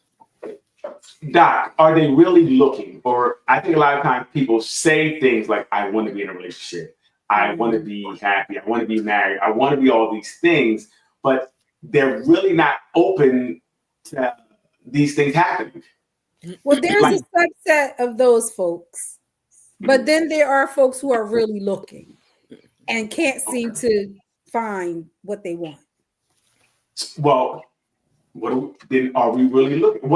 Doc, are they really looking? Or I think a lot of times people say things like, I want to be in a relationship. I want to be happy. I want to be married. I want to be all these things, but they're really not open to these things happening. Well, there's a subset of those folks, but then there are folks who are really looking and can't seem to find what they want. Well, then are we really looking?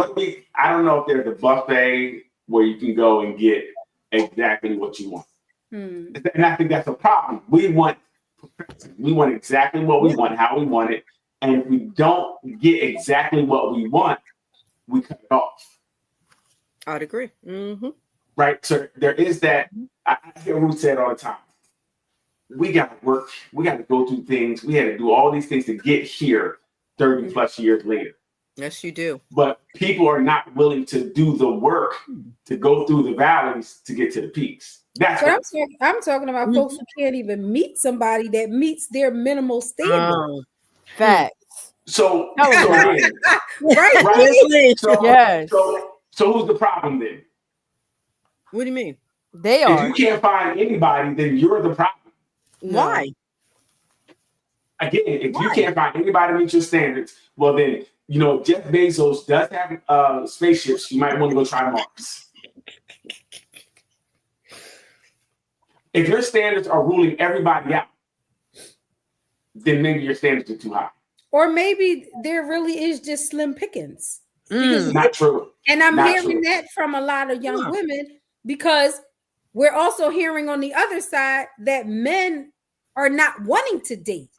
I don't know if there's a buffet where you can go and get exactly what you want. And I think that's a problem. We want exactly what we want, how we want it. And if we don't get exactly what we want, we cut it off. I'd agree. Mm-hmm. Right? So there is that. I hear Ruth say it all the time. We got to work. We got to go through things. We had to do all these things to get here 30 plus years later. Yes, you do. But people are not willing to do the work to go through the valleys to get to the peaks. That's what I'm talking about folks who can't even meet somebody that meets their minimal standard. Facts. So right. Yes. So who's the problem then? What do you mean? They are. If you can't find anybody, then you're the problem. Why? Again, if you can't find anybody to meet your standards, well then, Jeff Bezos does have spaceships. You might want to go try Mars. If your standards are ruling everybody out, then maybe your standards are too high. Or maybe there really is just slim pickings. Not true. And I'm hearing that from a lot of young women, because we're also hearing on the other side that men are not wanting to date.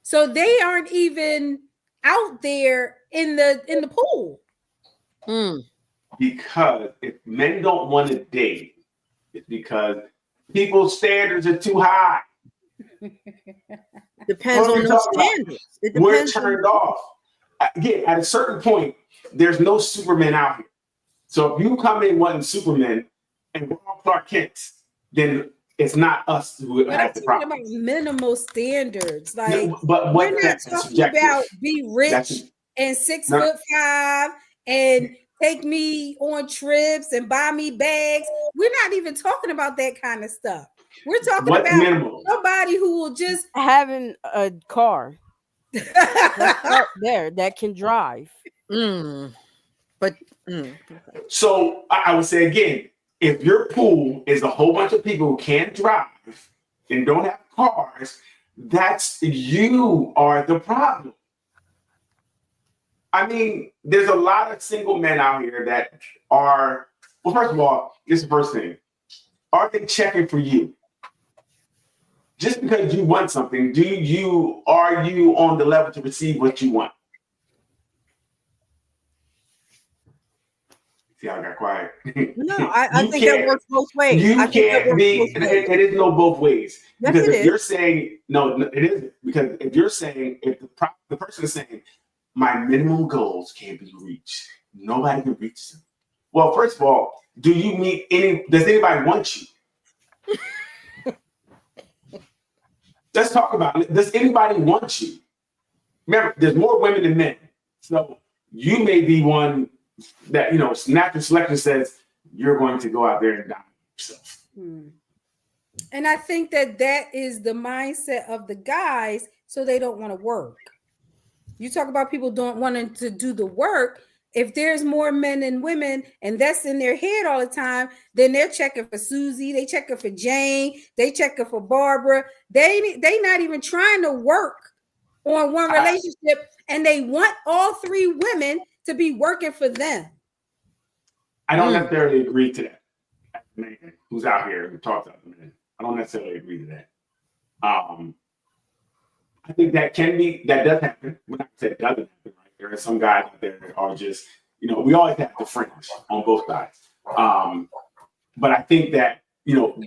So they aren't even out there in the pool. Because if men don't want to date, it's because people's standards are too high. Depends on the standards. We're turned off. Again, at a certain point, there's no Superman out here. So if you come in wanting Superman and we're all Clark Kent, then it's not us who has the problem. About minimal standards, like but we're not talking about be rich and 6'5" and take me on trips and buy me bags. We're not even talking about that kind of stuff. We're talking about somebody who will just having a car up there that can drive. So I would say again, if your pool is a whole bunch of people who can't drive and don't have cars, you are the problem. I mean, there's a lot of single men out here that are, well, first of all, this is the first thing. Are they checking for you? Just because you want something, are you on the level to receive what you want? See how I got quiet? No, I think that works both ways. You can't be, it is no both ways. Yes, because if is. you're saying, no, it isn't. Because if you're saying, if the person is saying, my minimum goals can't be reached, nobody can reach them. Well, first of all, does anybody want you? Let's talk about it. Does anybody want you? Remember, there's more women than men. So you may be one that, natural selection says you're going to go out there and die yourself. And I think that is the mindset of the guys, so they don't want to work. You talk about people don't wanting to do the work. If there's more men than women and that's in their head all the time, then they're checking for Susie, they checking for Jane, they checking for Barbara. They not even trying to work on one relationship, and they want all three women to be working for them. I don't necessarily agree to that. As a man who's out here who talks about the men, I don't necessarily agree to that. I think that does happen. We're not saying it doesn't happen, right? There are some guys out there that are just, we always have the fringe on both sides. But I think that,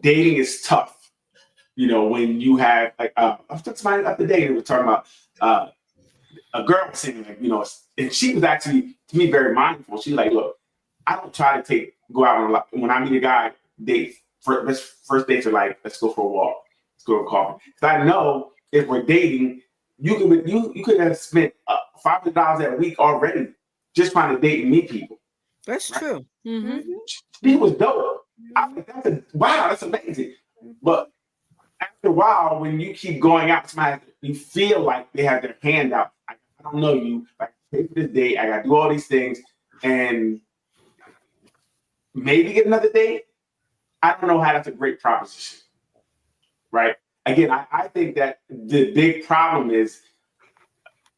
dating is tough. When you have, like, I was talking to somebody the other day and we were talking about a girl saying, like, and she was actually, to me, very mindful. She's like, look, I don't try to go out when I meet a guy, first dates are like, let's go for a walk, let's go to a coffee. Because I know if we're dating, you could have spent $500 a week already just trying to date and meet people. That's right? true. Mm-hmm. She was dope. I think that's amazing. But after a while, when you keep going out, you feel like they have their hand out. I don't know you. Like, pay for this date. I got to do all these things, and maybe get another date. I don't know how that's a great proposition, right? Again, I think that the big problem is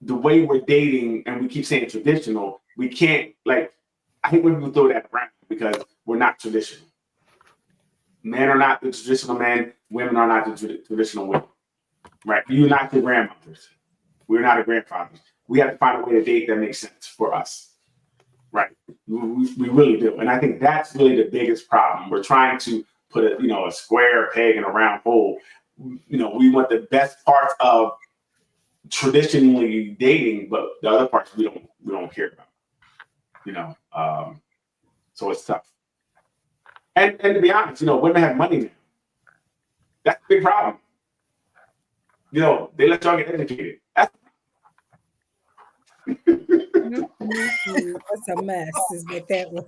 the way we're dating, and we keep saying traditional. We can't, like, I hate when people throw that around because we're not traditional. Men are not the traditional men. Women are not the traditional women, right? You're not the grandmothers. We're not the grandfathers. We have to find a way to date that makes sense for us, right? We really do. And I think that's really the biggest problem. We're trying to put a square peg in a round hole. We want the best parts of traditionally dating, but the other parts we don't care about. So it's tough. And to be honest, women have money now. That's a big problem. They let y'all get educated. That's a mess, is what that was.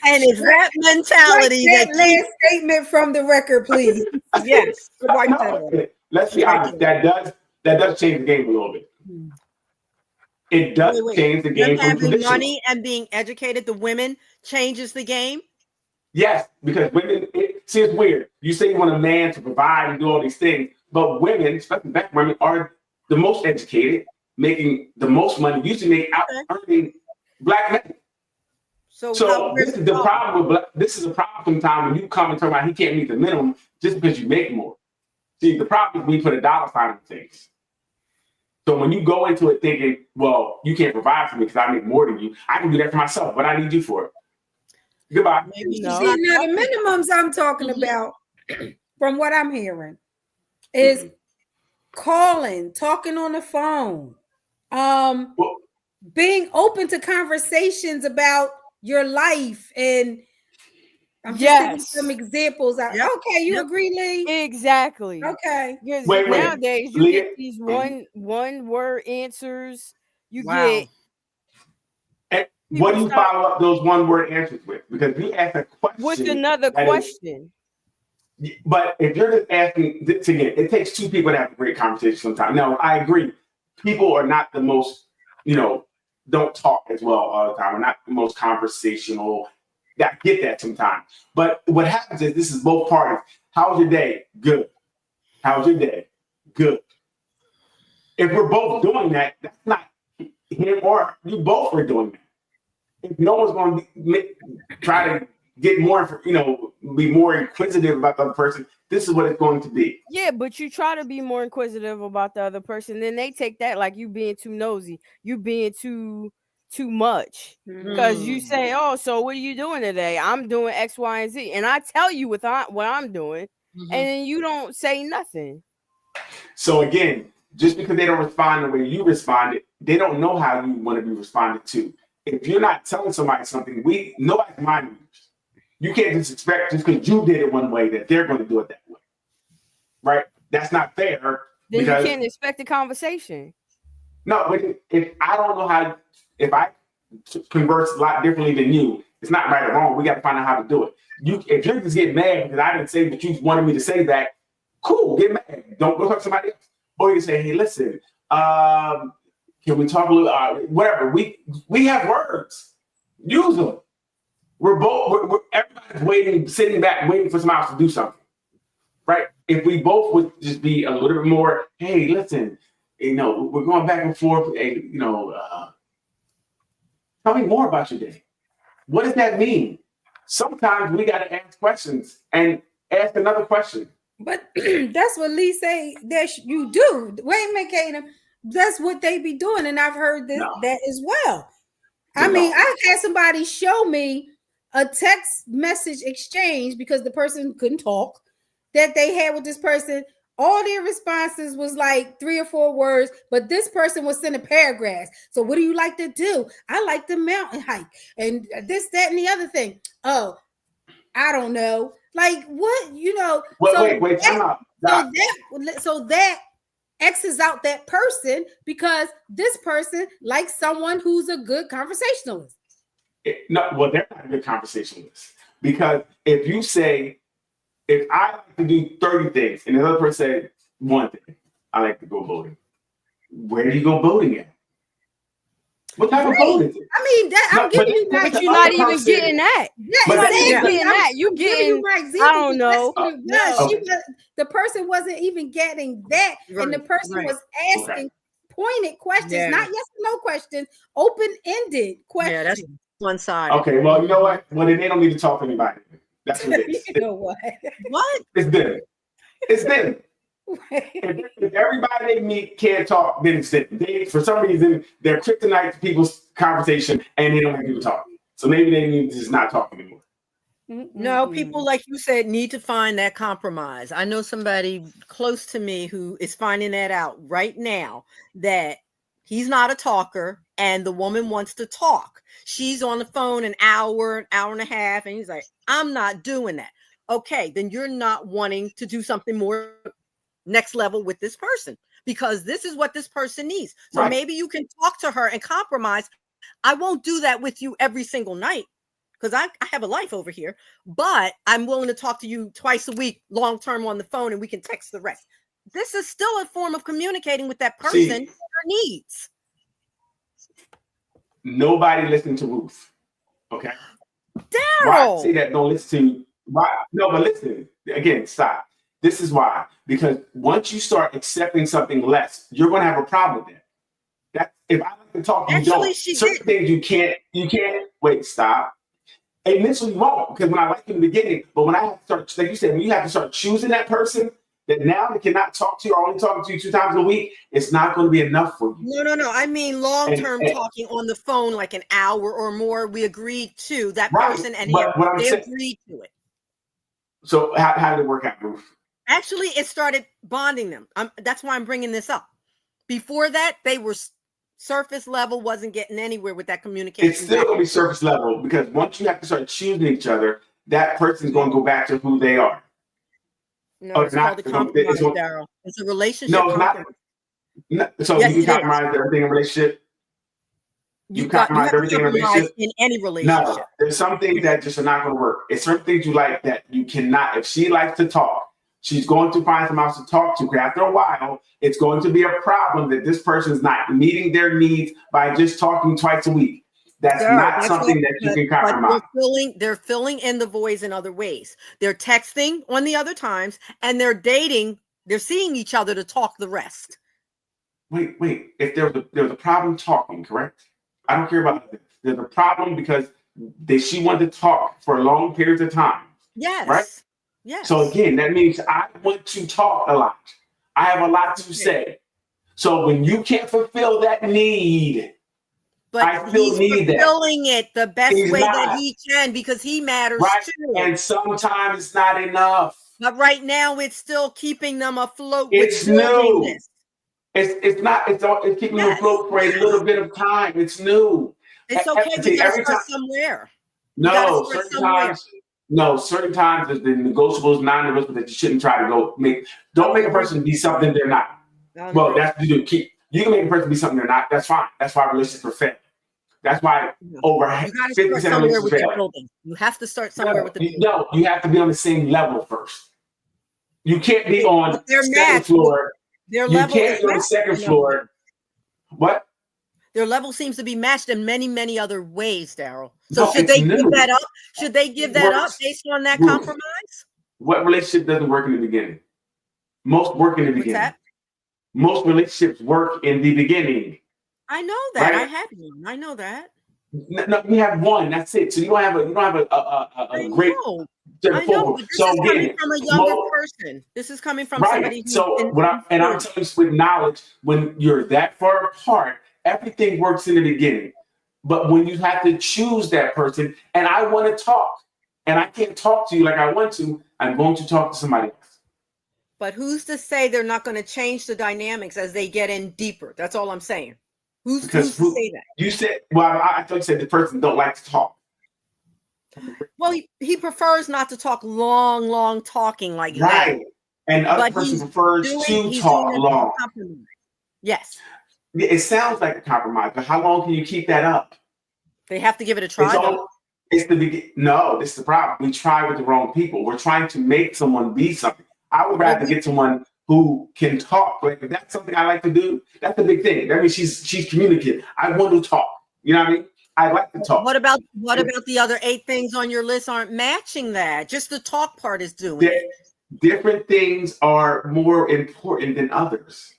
And it's that mentality that last statement from the record, please. Yes. Let's be honest. That does change the game a little bit. It does change the game from having traditional. money and being educated, the women changes the game. Yes, because women, it's weird. You say you want a man to provide and do all these things, but women, especially black women, are the most educated, making the most money, usually earning black men. So this is the problem this is a problem sometimes when you come and talk about he can't meet the minimum just because you make more. See, the problem is we put a dollar sign on things. So when you go into it thinking, well, you can't provide for me because I make more than you, I can do that for myself. What I need you for? Goodbye. See, now the minimums I'm talking about, from what I'm hearing, is calling, talking on the phone, being open to conversations about your life, and I'm just giving some examples out. Yep. Okay, you agree, Lee? Exactly. Okay. Because nowadays you get these one word answers. You get. What do you follow up those one word answers with? Because you ask a question with another question. But if you're just asking this again, it takes two people to have a great conversation sometimes. Now, I agree. People are not the most, don't talk as well all the time. We're not the most conversational. I get that sometimes. But what happens is this is both parties. How's your day? Good. How's your day? Good. If we're both doing that, that's not him or you both are doing that. If no one's going to try to get more, be more inquisitive about the other person, this is what it's going to be. Yeah, but you try to be more inquisitive about the other person, then they take that like you being too nosy, you being too much. Because you say, oh, so what are you doing today? I'm doing X, Y, and Z. And I tell you what I'm doing, and then you don't say nothing. So again, just because they don't respond the way you responded, they don't know how you want to be responded to. If you're not telling somebody something, nobody's mind readers. You can't just expect just because you did it one way that they're going to do it that way, right? That's not fair. Then you can't expect a conversation. No, but if I don't know how, if I converse a lot differently than you, it's not right or wrong. We got to find out how to do it. If you just get mad because I didn't say what you wanted me to say back, cool, get mad. Don't go talk to somebody else. Or you say, hey, listen, can we talk a little, whatever. We have words. Use them. Everybody's waiting, sitting back, waiting for somebody else to do something. Right? If we both would just be a little bit more, hey, listen, we're going back and forth. Hey, tell me more about your day. What does that mean? Sometimes we got to ask questions and ask another question. But that's what Lee say that you do. Wait a minute, Kaden. That's what they be doing, and I've heard that as well. I mean, I've had somebody show me a text message exchange because the person couldn't talk that they had with this person. All their responses was like 3 or 4 words, but this person was sending paragraphs. So what do you like to do? I like to mountain hike and this, that, and the other thing. Oh, I don't know. Like what, Wait, time out. So that X's out that person because this person likes someone who's a good conversationalist. They're not a good conversationalist because if you say, if I like to do 30 things and the other person said one thing, I like to go boating. Where do you go boating at? What type of boat is it? I mean, I'm giving you my. But you're not even getting that. You're not even getting that. You getting? I don't know. The person wasn't even getting that, and the person was asking pointed questions, not yes or no questions, open-ended questions. Yeah, that's one side. Okay, well, you know what? Well, then they don't need to talk to anybody. That's what it is. You know what? What? It's them. It's them. If everybody they meet can't talk, then it's them. For some reason, they're kryptonite to people's conversation, and they don't want people to talk. So maybe they need to just not talk anymore. No, people, like you said, need to find that compromise. I know somebody close to me who is finding that out right now, that he's not a talker and the woman wants to talk. She's on the phone an hour and a half, and he's like, I'm not doing that. Okay, then you're not wanting to do something more next level with this person because this is what this person needs. So maybe you can talk to her and compromise. I won't do that with you every single night because I have a life over here, but I'm willing to talk to you twice a week, long term on the phone, and we can text the rest. This is still a form of communicating with that person their needs. Nobody listened to Ruth. Okay. Daryl. Say that. Don't listen to. Why? No, but listen again. Stop. This is why. Because once you start accepting something less, you're going to have a problem with that. That if I like to talk, you don't. Certain things you can't. Wait. Stop. Initially, you won't because when I like you in the beginning, but when I have to start, like you said, when you have to start choosing that person that now they cannot talk to you or only talking to you 2 times a week, it's not going to be enough for you. No. I mean, long-term talking on the phone, like an hour or more. We agreed to that person, and they agreed to it. So how did it work out, Ruth? Actually, it started bonding them. That's why I'm bringing this up. Before that, they were surface level, wasn't getting anywhere with that communication. It's still going to be surface level because once you have to start choosing each other, that person's going to go back to who they are. No, it's called a compromise, Daryl. It's a relationship. No, it's not. So yes, you can compromise everything in a relationship. You compromise everything in a relationship. In any relationship. No, there's some things that just are not going to work. It's certain things you like that you cannot. If she likes to talk, she's going to find someone else to talk to. After a while, it's going to be a problem that this person is not meeting their needs by just talking twice a week. That's not something that you can compromise. They're filling in the voids in other ways. They're texting on the other times, and they're dating. They're seeing each other to talk the rest. Wait. If there's a problem talking, correct? I don't care about that. There's a problem because she wanted to talk for long periods of time. Yes. Right? Yes. So again, that means I want to talk a lot. I have a lot to say. So when you can't fulfill that need, but he's fulfilling it the best way that he can because he matters too. And sometimes it's not enough. But right now, it's still keeping them afloat. It's new. It's not. It's keeping them afloat for a little bit of time. It's new. It's okay. We gotta start somewhere. No, certain times there's the negotiables, non-negotiables that you shouldn't try to go make. Don't make a person be something they're not. Well, that's what you do. You can make a person be something they're not. That's fine. That's why relationships are fail. That's why over You got to 50% start of somewhere relationships with the fail. building. You have to start somewhere with the building. No, you have to be on the same level first. You can't be on But their second match, floor. their You level can't is be on the matched second in other floor. ways. What? Their level seems to be matched in many, many other ways, Daryl. So No, should it's they give new. that up? Should they give that up based on that Ruth, compromise? What relationship doesn't work in the beginning? Most work in the What's beginning. that? Most relationships work in the beginning. I know that. Right? I had one. I know that. No, you have one. That's it. So you don't have a great. I know, but this is coming from a younger person. This is coming from somebody who's I'm telling you with knowledge, when you're that far apart, everything works in the beginning. But when you have to choose that person, and I want to talk, and I can't talk to you like I want to, I'm going to talk to somebody else. But who's to say they're not going to change the dynamics as they get in deeper? That's all I'm saying. Who's to say that? You said, well, I thought you said the person don't like to talk. Well, he prefers not to talk long talking like that. Right. And the other person prefers to talk long. Yes. It sounds like a compromise, but how long can you keep that up? They have to give it a try. No, this is the problem. We try with the wrong people. We're trying to make someone be something. I would rather get someone who can talk. Like if that's something I like to do, that's the big thing. That means she's communicative. I want to talk. You know what I mean? I like to talk. What about the other 8 things on your list aren't matching that? Just the talk part is doing it. Different things are more important than others.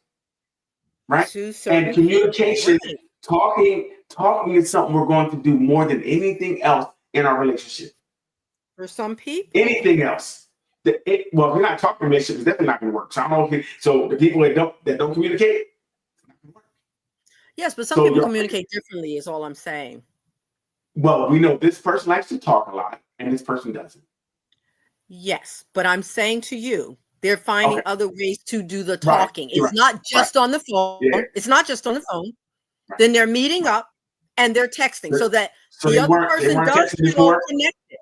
Right? And communication, talking is something we're going to do more than anything else in our relationship. For some people. Anything else. If we're not talking relationship, it's definitely not going to work. So I don't know so the people that don't communicate, it's not going to work. Yes, but some people communicate differently is all I'm saying. Well, we know this person likes to talk a lot and this person doesn't. Yes, but I'm saying to you, they're finding other ways to do the talking. It's not just on the phone. Yeah. It's not just on the phone. Right. Then they're meeting up and they're texting so that the other person does feel connected.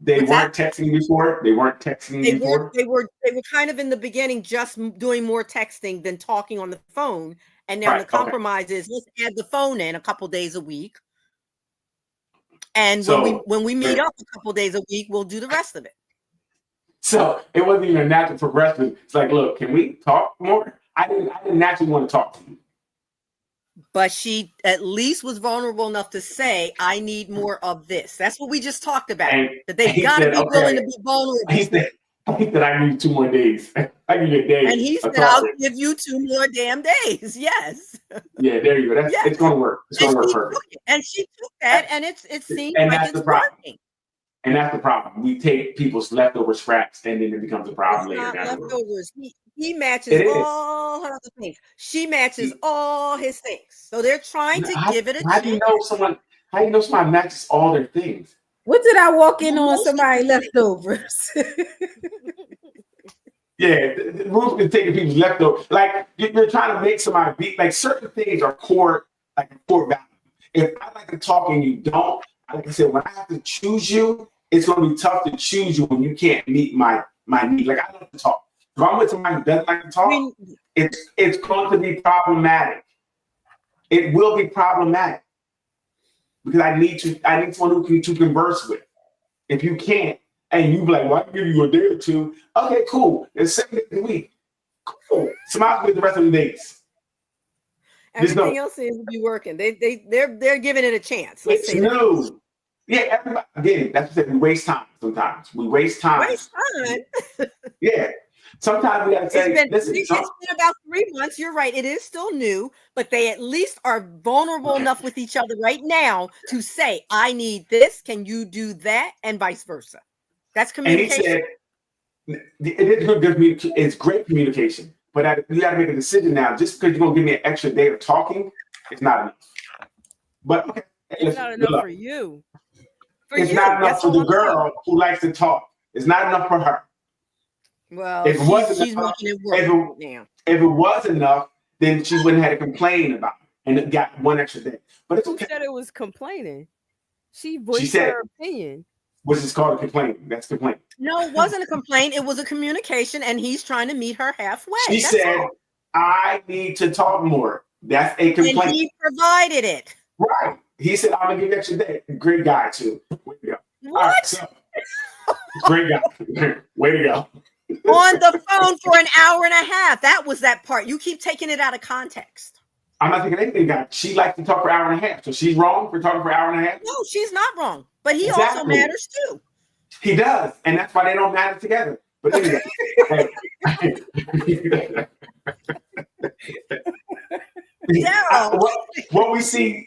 They weren't texting before. They weren't texting before. They were kind of in the beginning just doing more texting than talking on the phone. And now the compromise is let's add the phone in a couple days a week. And when we meet up a couple days a week, we'll do the rest of it. So it wasn't even a natural progression. It's like, look, can we talk more? I didn't naturally want to talk to you. But she at least was vulnerable enough to say, I need more of this. That's what we just talked about. That they've got to be willing to be vulnerable. He said, I need 2 more days. I need a day. And he said, I'll give you 2 more damn days. Yes. Yeah, there you go. It's going to work. It's going to work perfect. And she took that, and it seems like it's working. And that's the problem. We take people's leftover scraps, and then it becomes a problem later down the road. Leftovers. He matches all her other things. She matches all his things. So they're trying to give it a chance. How do you know somebody matches all their things? What did I walk in on somebody leftovers? Yeah, Ruth is taking people's leftovers. Like you're trying to make somebody be like certain things are core value. If I like to talk and you don't, like I said, when I have to choose you, it's going to be tough to choose you when you can't meet my need. Like I love to talk. If I'm with somebody who doesn't like to talk, it's going to be problematic. It will be problematic because I need someone who can converse with. If you can't, and you be like, well, I can give you a day or 2. Okay, cool. It's 7 days a week. Cool. Smile with the rest of the days. Everything else seems to be working. They're giving it a chance. It's new. Yeah, everybody. Again, that's what we waste time sometimes. We waste time. Yeah. Sometimes we gotta say, listen. It's been about 3 months. You're right. It is still new, but they at least are vulnerable enough with each other right now to say, I need this. Can you do that? And vice versa. That's communication. And he said, it's great communication, but you got to make a decision now. Just because you're going to give me an extra day of talking, it's not enough. But okay, it's not enough for you. It's not enough for the girl who likes to talk. It's not enough for her. Well, she's making it work now. If it was enough, then she wouldn't have to complain about it and got 1 extra day. But it's okay. She said it was complaining. She voiced her opinion. Which is called a complaint. That's complaint. No, it wasn't a complaint. It was a communication, and he's trying to meet her halfway. She said, I need to talk more. That's a And complaint. he provided it. Right. He said, I'm gonna give you extra day. Great guy too. Way to go. All right, What? so, great guy. Way to go. On the phone for an hour and a half. That was that part. You keep taking it out of context. I'm not thinking anything guy. She likes to talk for an hour and a half. So she's wrong for talking for an hour and a half? No, she's not wrong. But he also Exactly. matters too. He does. And that's why they don't matter together. But anyway. Yeah. What we see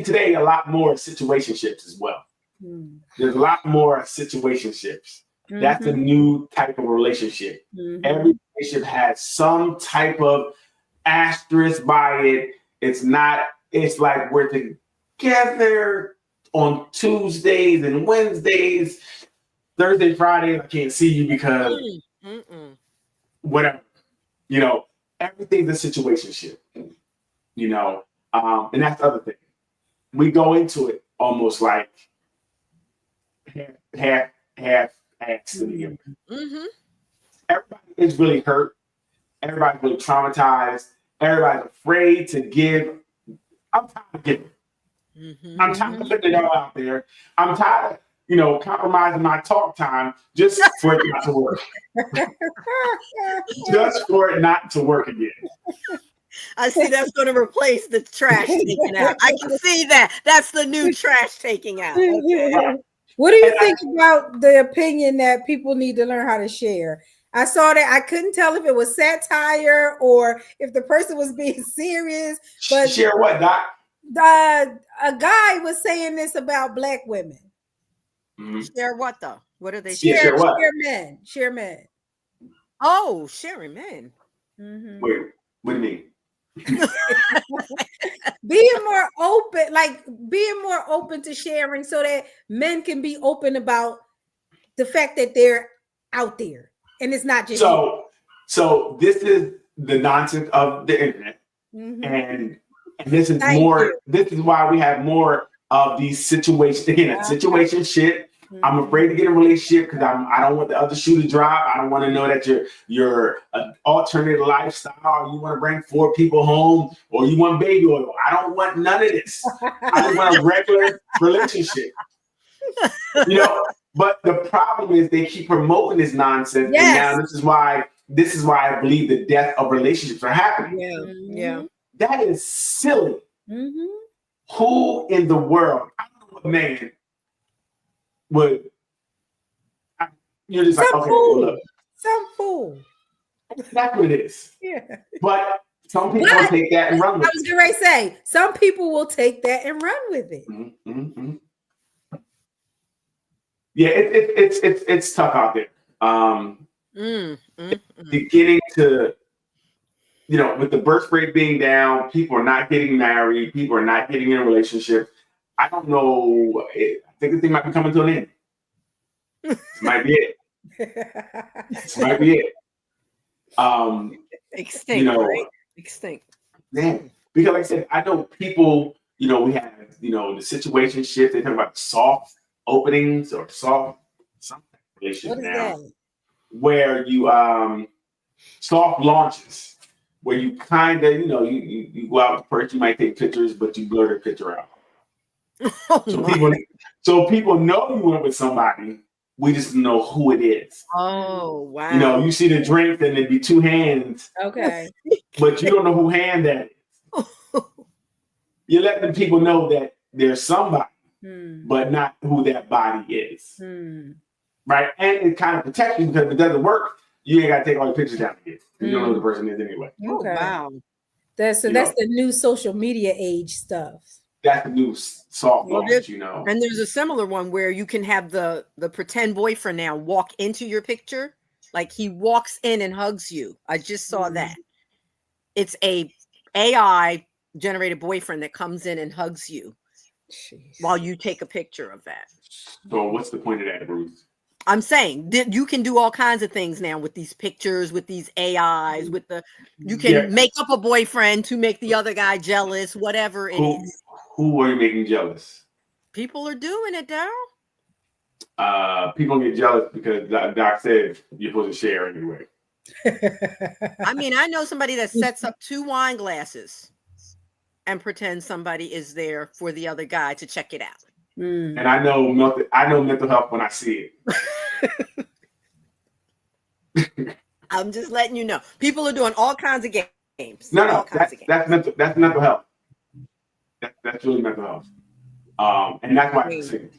today, a lot more situationships as well. There's a lot more situationships. That's a new type of relationship. Every relationship has some type of asterisk by it. It's like we're together on Tuesdays and Wednesdays, Thursday, Friday. I can't see you because whatever. You know, everything's a situationship. You know, and that's the other thing. We go into it almost like half accident. Everybody is really hurt. Everybody's really traumatized. Everybody's afraid to give. I'm tired of giving. I'm tired of putting it all out there. I'm tired of, compromising my talk time just for it not to work. Just for it not to work again. I see that's going to replace the trash taking out. I can see that. That's the new trash taking out. Okay. What do you think about the opinion that people need to learn how to share? I saw that. I couldn't tell if it was satire or if the person was being serious. But share what, Doc? A guy was saying this about Black women. Share what though? What are they sharing? Share what? men. Share men. Oh, sharing men. Wait, what do you mean? being more open to sharing so that men can be open about the fact that they're out there and it's not just so this is the nonsense of the internet. And this is this is why we have more of these situations. Again, situation shit. I'm afraid to get in a relationship because I don't want the other shoe to drop. I don't want to know that you're an alternate lifestyle. Or you want to bring 4 people home, or you want baby oil. I don't want none of this. I just want a regular relationship. But the problem is they keep promoting this nonsense, and now this is why I believe the death of relationships are happening. Yeah. That is silly. Who in the world? I don't know what man would. You're just like, okay, well, look. Some fool. That's what it is. Yeah. But some people will take that and run with it. I was going to say, some people will take that and run with it. Yeah, it's tough out there. Beginning to, with the birth rate being down, people are not getting married, people are not getting in a relationship. I don't know. I think the thing might be coming to an end. This might be it. This might be it. Extinct, right? Extinct. Yeah. Because like I said, I know people, we have, the situation shift. They talk about soft openings or soft something relationship now. Where you soft launches, where you kind of, you go out with the person, you might take pictures, but you blur the picture out. So people know you went with somebody. We just know who it is. Oh, wow. You see the drink and it'd be 2 hands. Okay. But you don't know who hand that is. You're letting people know that there's somebody, but not who that body is. Right? And it kind of protects you because if it doesn't work, you ain't got to take all the pictures down again. You don't know who the person is anyway. Okay. Wow. That's the new social media age stuff. That's the new soft launch, And there's a similar one where you can have the pretend boyfriend now walk into your picture. Like he walks in and hugs you. I just saw that. It's a AI generated boyfriend that comes in and hugs you while you take a picture of that. So what's the point of that, Bruce? I'm saying that you can do all kinds of things now with these pictures, with these AIs, you can make up a boyfriend to make the other guy jealous, whatever it is. Who are you making jealous? People are doing it, Daryl. People get jealous because Doc said you're supposed to share anyway. I mean, I know somebody that sets up 2 wine glasses and pretend somebody is there for the other guy to check it out. And I know mental health when I see it. I'm just letting you know. People are doing all kinds of games. No, that's mental health. That's really mental health. And that's why I'm single.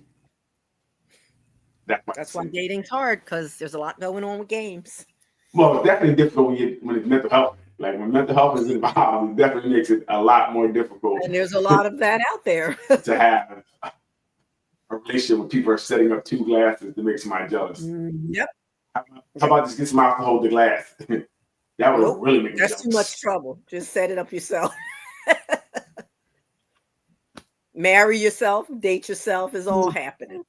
That's why dating's hard, because there's a lot going on with games. Well, it's definitely difficult when it's mental health. Like when mental health is involved, it definitely makes it a lot more difficult. And there's a lot of that out there. To have a relationship where people are setting up 2 glasses to make somebody jealous. Yep. How about just get some out to hold the glass? That would really make me jealous. That's too much trouble. Just set it up yourself. Marry yourself, date yourself is all happening.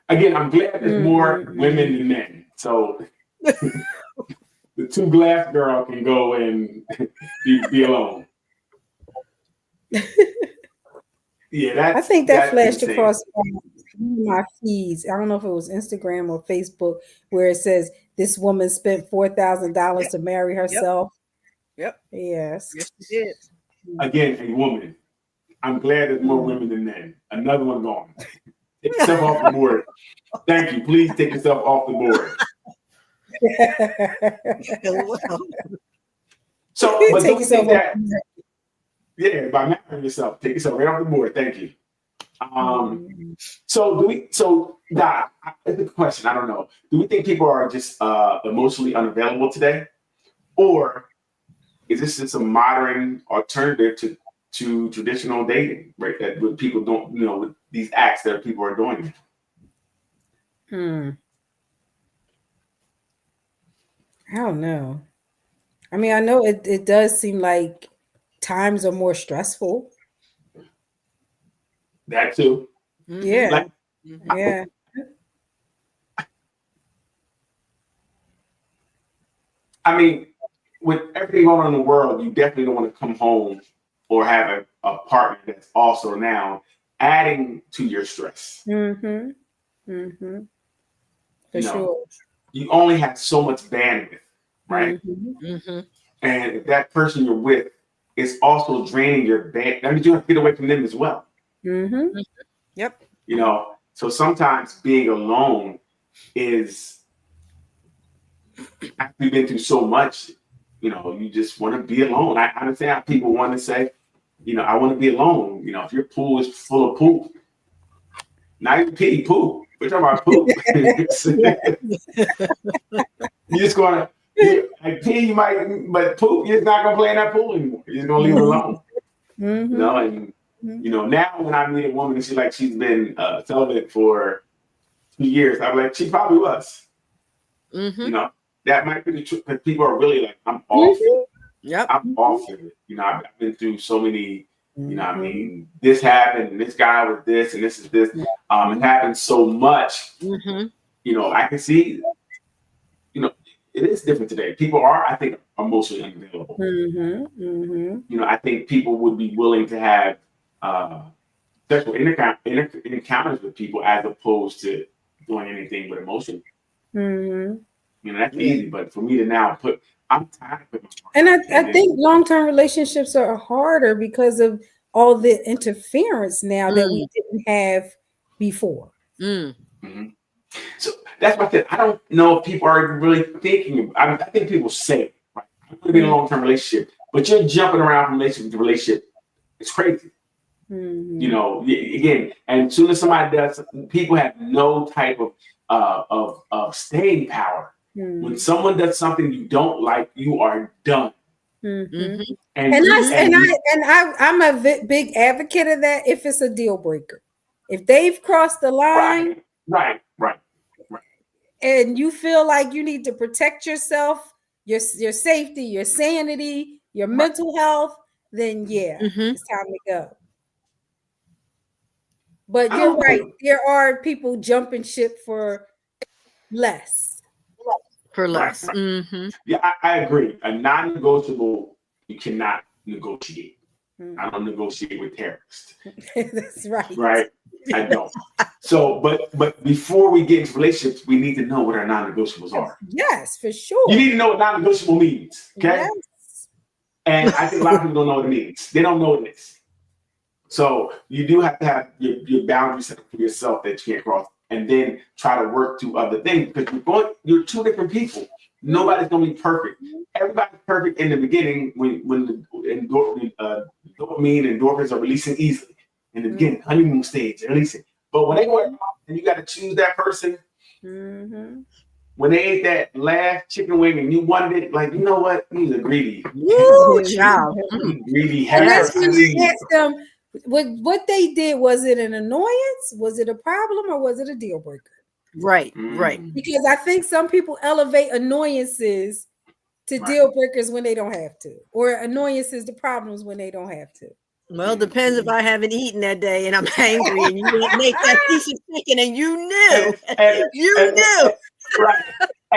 Again, I'm glad there's more women than men. So the 2 glass girl can go and be alone. Yeah, I think that flashed across my feeds. I don't know if it was Instagram or Facebook, where it says this woman spent $4,000 to marry herself. Yep. Yes. Yes, she did. Again, a woman. I'm glad there's more women than men. Another one gone. Take yourself off the board. Thank you. Please take yourself off the board. So, but Take yourself off. Yeah, by marrying yourself, take yourself right off the board. Thank you. So Doc, it's a question. I don't know. Do we think people are just emotionally unavailable today, or is this just a modern alternative to traditional dating, right? That when people don't, with these acts that people are doing. I don't know. I mean, I know it does seem like times are more stressful. That too. Yeah. Yeah. I mean, with everything going on in the world, you definitely don't want to come home or have a partner that's also now adding to your stress. For sure. You only have so much bandwidth, right? And if that person you're with is also draining your bandwidth, that means you have to get away from them as well. Yep. So sometimes being alone is, after you've been through so much, you just want to be alone. I understand how people want to say, I want to be alone. If your pool is full of poop, not even pee, poop. We're talking about poop. You're just going to, like pee, you might, but poop, you're just not going to play in that pool anymore. You're just going to leave it alone. And, now when I meet a woman and she's been celibate for 2 years, I'm like, she probably was. That might be the truth, because people are really like, I'm off. Yep. I'm off of it. I've been through so many, I mean, this happened, and this guy was this, and this is this. It happened so much. I can see, it is different today. People are, I think, emotionally unavailable. I think people would be willing to have sexual encounters with people as opposed to doing anything with emotion. That's easy, but for me to now I'm tired of it. And I think long-term relationships are harder because of all the interference now that we didn't have before. So that's what I said. I don't know if people are really thinking. I think people say, right, I'm going to be in a long-term relationship, but you're jumping around from relationship to relationship. It's crazy. Again, and as soon as somebody does, people have no type of staying power. When someone does something you don't like, you are done. And I'm a big advocate of that if it's a deal breaker. If they've crossed the line, right, and you feel like you need to protect yourself, your safety, your sanity, your mental health, then it's time to go. But you're right. There are people jumping ship for less. Yeah, I agree. A non-negotiable, you cannot negotiate. I don't negotiate with terrorists. That's right. Right? I don't. So, but before we get into relationships, we need to know what our non-negotiables are. Yes, for sure. You need to know what non-negotiable means. Okay. And I think a lot of people don't know what it means. They don't know what it is. So you do have to have your boundaries set up for yourself that you can't cross, and then try to work through other things, because you're two different people. Nobody's gonna be perfect. Everybody's perfect in the beginning when the dopamine and endorphins are releasing easily in the beginning, honeymoon stage, they're releasing. But when they go off and you got to choose that person, when they ate that last chicken wing and you wanted it, like, you know what? He's a greedy. Woo, child. Greedy. And that's when you ask them what they did. Was it an annoyance? Was it a problem, or was it a deal breaker? Right. Because I think some people elevate annoyances to deal breakers when they don't have to, or annoyances to problems when they don't have to. Well, it depends if I haven't eaten that day and I'm hangry and you didn't make that piece of chicken and you knew. You knew. Right.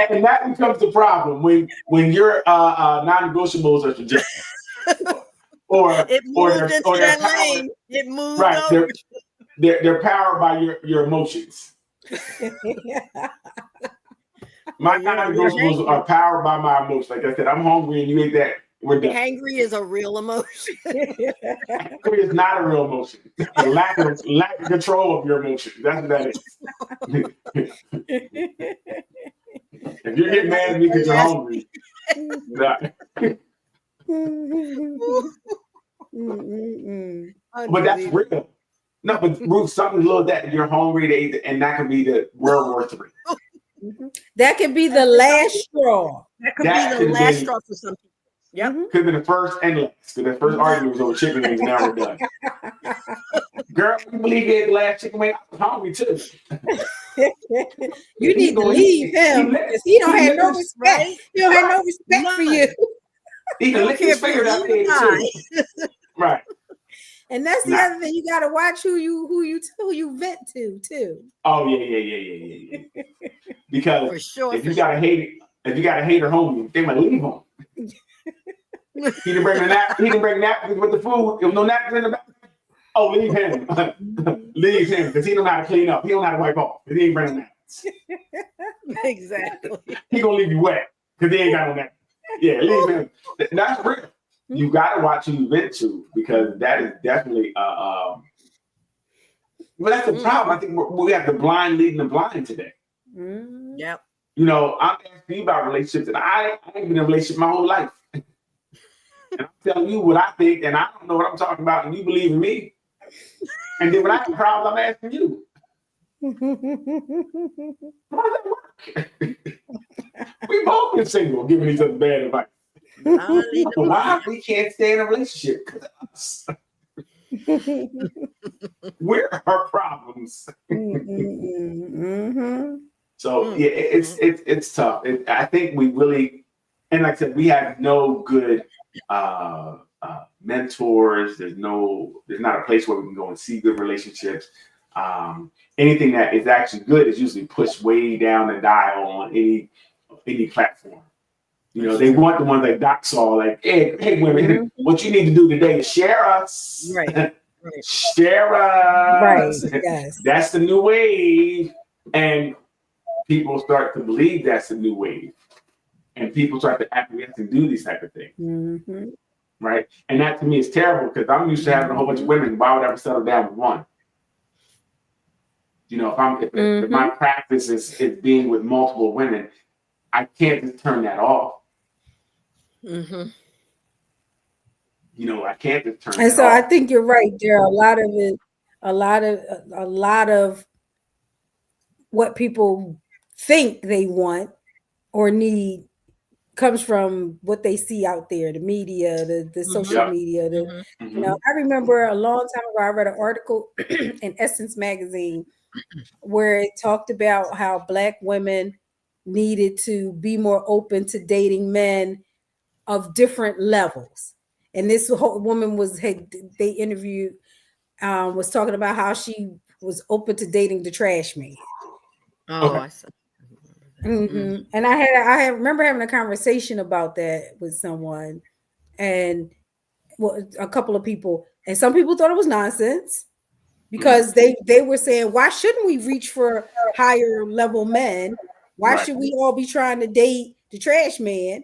And that becomes the problem when your non-negotiables are suggested. It moved into that lane. It moved over. They're powered by your emotions. My non-negotiables are powered by my emotions. Like I said, I'm hungry and you ate that. We're done. Hangry is a real emotion. Hangry is not a real emotion. A lack of control of your emotions. That's what that is. If you're getting mad at me because you're hungry, but that's real. No, but Ruth, something little that you're hungry to eat, and that could be the World War III. That could be the last straw. That could be the last straw for some people. Yep. Could be the first and last. Because the first argument was over chicken wings, now we're done. Girl, you believe you ate the last chicken wing? I was hungry too. You need to leave him because he don't have no respect. He don't have no respect for you. He can lick his finger that day too. Right. And that's the other thing. You gotta watch who you vent to too. Oh yeah. Because for sure, if you got a hater homie, they might leave home. He can bring napkins with the food. If no napkins in the back, oh, leave him. Leave him, because he don't know how to clean up. He don't know how to wipe off, because he ain't bringing napkins. Exactly. He gonna leave you wet, because he ain't got no napkins. Yeah, leave him. That's real. You gotta watch who you vent to, because that is definitely well, that's the problem. I think we have the blind leading the blind today. Yep. You know, I'm asking you about relationships, and I ain't been in a relationship my whole life. And I'm telling you what I think, and I don't know what I'm talking about, and you believe in me. And then when I have a problem, I'm asking you. How does that work? We both been single, giving each other bad advice. Why we can't stay in a relationship? Because we're our problems. So yeah, it's tough. I think we really, and like I said, we have no good mentors. There's not a place where we can go and see good relationships. Anything that is actually good is usually pushed way down the dial on any platform. You know, they want the ones like Doc saw, like, hey women, what you need to do today is share us. Right. Share us. Right. Yes. That's the new wave. And people start to believe that's the new wave. And people start to acquiesce and do these type of things. Right. And that to me is terrible, because I'm used to having a whole bunch of women. Why would I ever settle down with one? You know, if my practice is being with multiple women, I can't just turn that off. You know, I can't just turn. And so I think you're right, Daryl. A lot of what people think they want or need comes from what they see out there, the media, the social media. You know, I remember a long time ago, I read an article in Essence magazine where it talked about how Black women needed to be more open to dating men of different levels. And this whole woman they interviewed, was talking about how she was open to dating the trash man. Oh, okay. I see. And I remember having a conversation about that with someone, and a couple of people, and some people thought it was nonsense, because they were saying, why shouldn't we reach for higher level men? Why should we all be trying to date the trash man?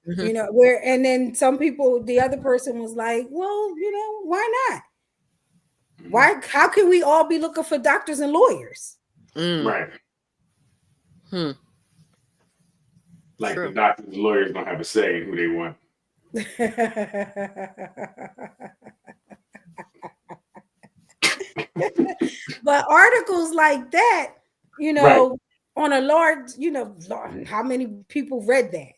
You know, and then some people, the other person was like, well, you know, why not? How can we all be looking for doctors and lawyers? Right. Like True. the doctors and lawyers don't have a say in who they want. But articles like that, you know, on a large, you know, how many people read that?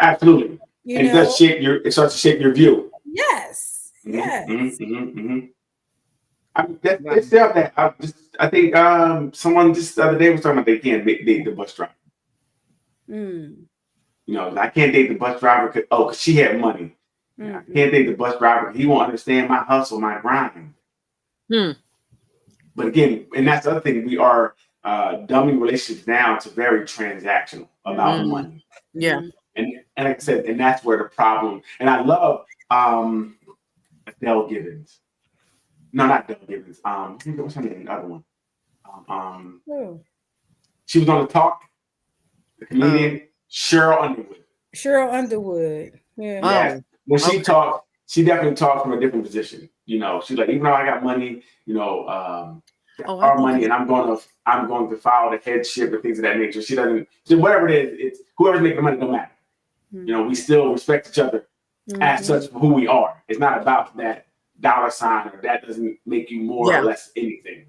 Absolutely. You and know? It starts to shape your view. Yes. Yes. I mean, it's still that. I think someone just the other day was talking about they can't date the bus driver. You know, I can't date the bus driver because she had money. I can't date the bus driver. He won't understand my hustle, my grind. But again, and that's the other thing, we are dumbing relationships down to very transactional about money. Yeah. And like I said, and that's where the problem. And I love Adele Gibbons. No, not Adele Gibbons. What's her name? The other one. She was on the Talk. The comedian Cheryl Underwood. Cheryl Underwood. Yeah. Yes. When she talks, she definitely talks from a different position. You know, she's like, even though I got money, you know, our money, and I'm going to file the headship and things of that nature. She doesn't. So whatever it is, it's whoever's making the money don't matter. You know, we still respect each other as such for who we are. It's not about that dollar sign, or that doesn't make you more or less anything,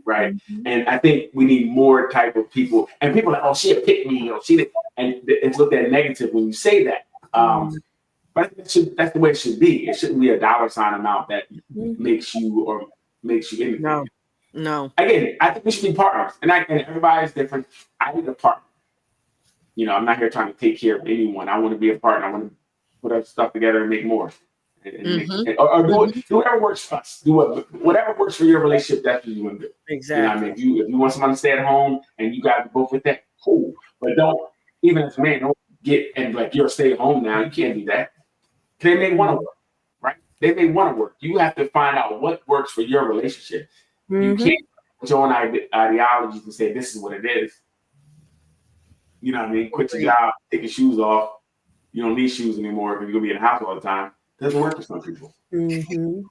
right? And I think we need more type of people. And people are like, oh, she'll pick me, or she did, and it's looked at negative when you say that. But that's the way it should be. It shouldn't be a dollar sign amount that makes you anything. No. Again, I think we should be partners, and everybody's different. I need a partner. You know, I'm not here trying to take care of anyone. I want to be a partner. I want to put our stuff together and make more. Or do whatever works for us. Do whatever works for your relationship. That's what you want to do. Exactly. You know what I mean? If you want someone to stay at home and you guys both with that, cool. But don't, even as a man, don't get and like you're stay at home now. You can't do that. They may want to work, right? They may want to work. You have to find out what works for your relationship. You can't put your own ideologies and say this is what it is. You know what I mean? Quit your job, take your shoes off. You don't need shoes anymore because you're gonna be in the house all the time. It doesn't work for some people. And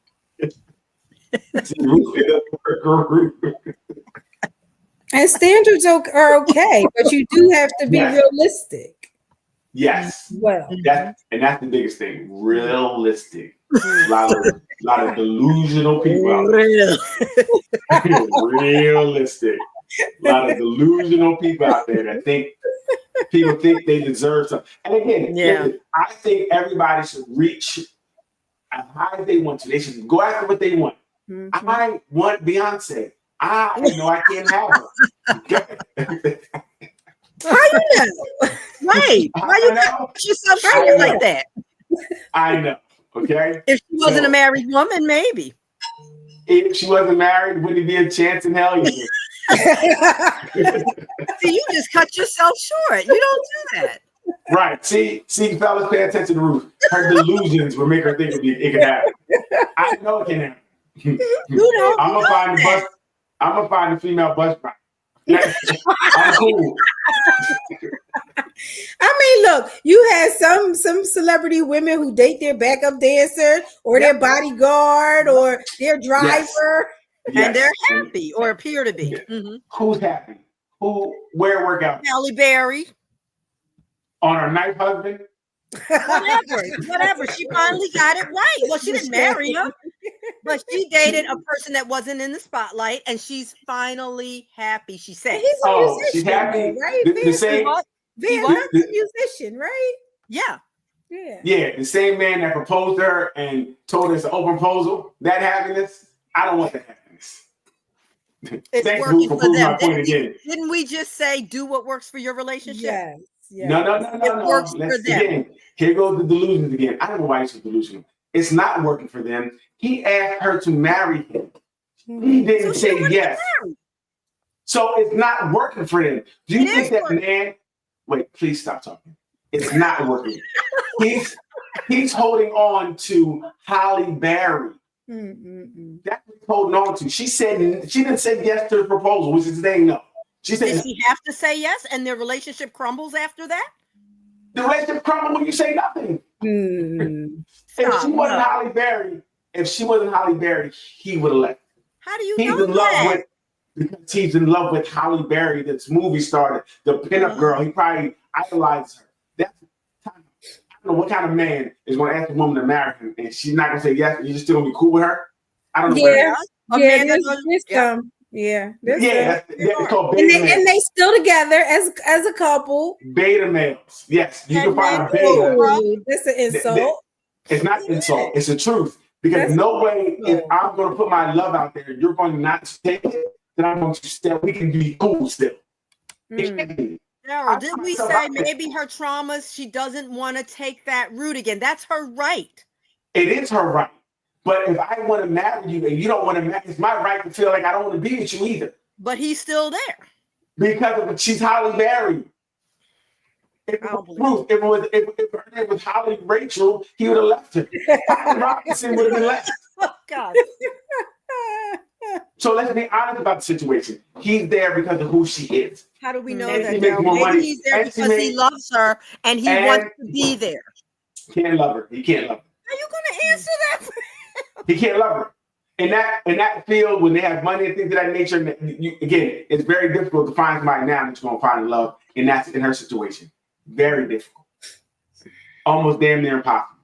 standards are okay, but you do have to be realistic. Yes. Well, that's the biggest thing. Realistic. A lot of delusional people out there. Realistic. A lot of delusional people out there that people think they deserve something. And again, I think everybody should reach as high as they want to. They should go after what they want. I want Beyonce. I know I can't have her. How you know? Right. Why you got yourself short like that? I know. Okay. If she wasn't a married woman, maybe. If she wasn't married, would it be a chance in hell? See, you just cut yourself short. You don't do that. Right. See, fellas, pay attention to Ruth. Her delusions will make her think it can happen. I know it can happen. I'm gonna find the female bus driver. I'm cool. I mean, look, you had some celebrity women who date their backup dancer or their bodyguard or their driver. Yes. And they're happy or appear to be. Who's happy? Where workout? Halle Berry. On her ninth husband? Whatever. She finally got it right. Well, she didn't marry him, but she dated a person that wasn't in the spotlight, and she's finally happy. She said, "He's a musician, she's happy, right? The same musician, right? Yeah. The same man that proposed to her and told her it's an open proposal. That happiness, I don't want that happiness. It's Thanks working for for proving them. my point again. Didn't we just say do what works for your relationship? Yes. No. It works for them. Again, here goes the delusions again. I don't know why he's so delusional. It's not working for them. He asked her to marry him. He didn't say yes. So it's not working for them. Do you think that man? Wait, please stop talking. It's not working. He's holding on to Halle Berry. That's what he's holding on to. She didn't say yes to the proposal, which is saying no. She said, did he have to say yes, and their relationship crumbles after that? the relationship crumbled when you say nothing. Mm. If she wasn't no. Halle Berry, he would have left. How do you He's know in love that? with because he's in love with Halle Berry. This movie started, the pinup girl. He probably idolizes her. That's I don't know what kind of man is going to ask a woman to marry him, and she's not going to say yes. And you're just still going to be cool with her. I don't know. Yeah, A yeah, man that there's doesn't- some. Yeah, there's Yeah, some. that's called And beta males. they still together as a couple. Beta males. Yes, you can And find a then- beta. Oh, that's an insult. It's not an insult. It's the truth. Because That's no way, if cool. I'm going to put my love out there, you're going to not take it, then I'm going to stay. We can be cool still. Mm. It can't be. Daryl, did we myself say out there. maybe her traumas, she doesn't want to take that route again? That's her right. It is her right. But if I want to marry you and you don't want to marry, it's my right to feel like I don't want to be with you either. But he's still there. Because she's Halle Berry. If I don't it was, if her name was Holly Rachel, he would have left her. Tommy Robinson would have been left. Oh, God. So let's be honest about the situation. He's there because of who she is. How do we know And that, she makes Daryl? more Maybe money. he's there And she because he makes- loves her and he And- wants to be there. Can't love her. He can't love her. Are you going to answer that? He can't love her. In that field, when they have money and things of that nature, again, it's very difficult to find somebody now that you're going to find in love, and that's in her situation. Very difficult. Almost damn near impossible.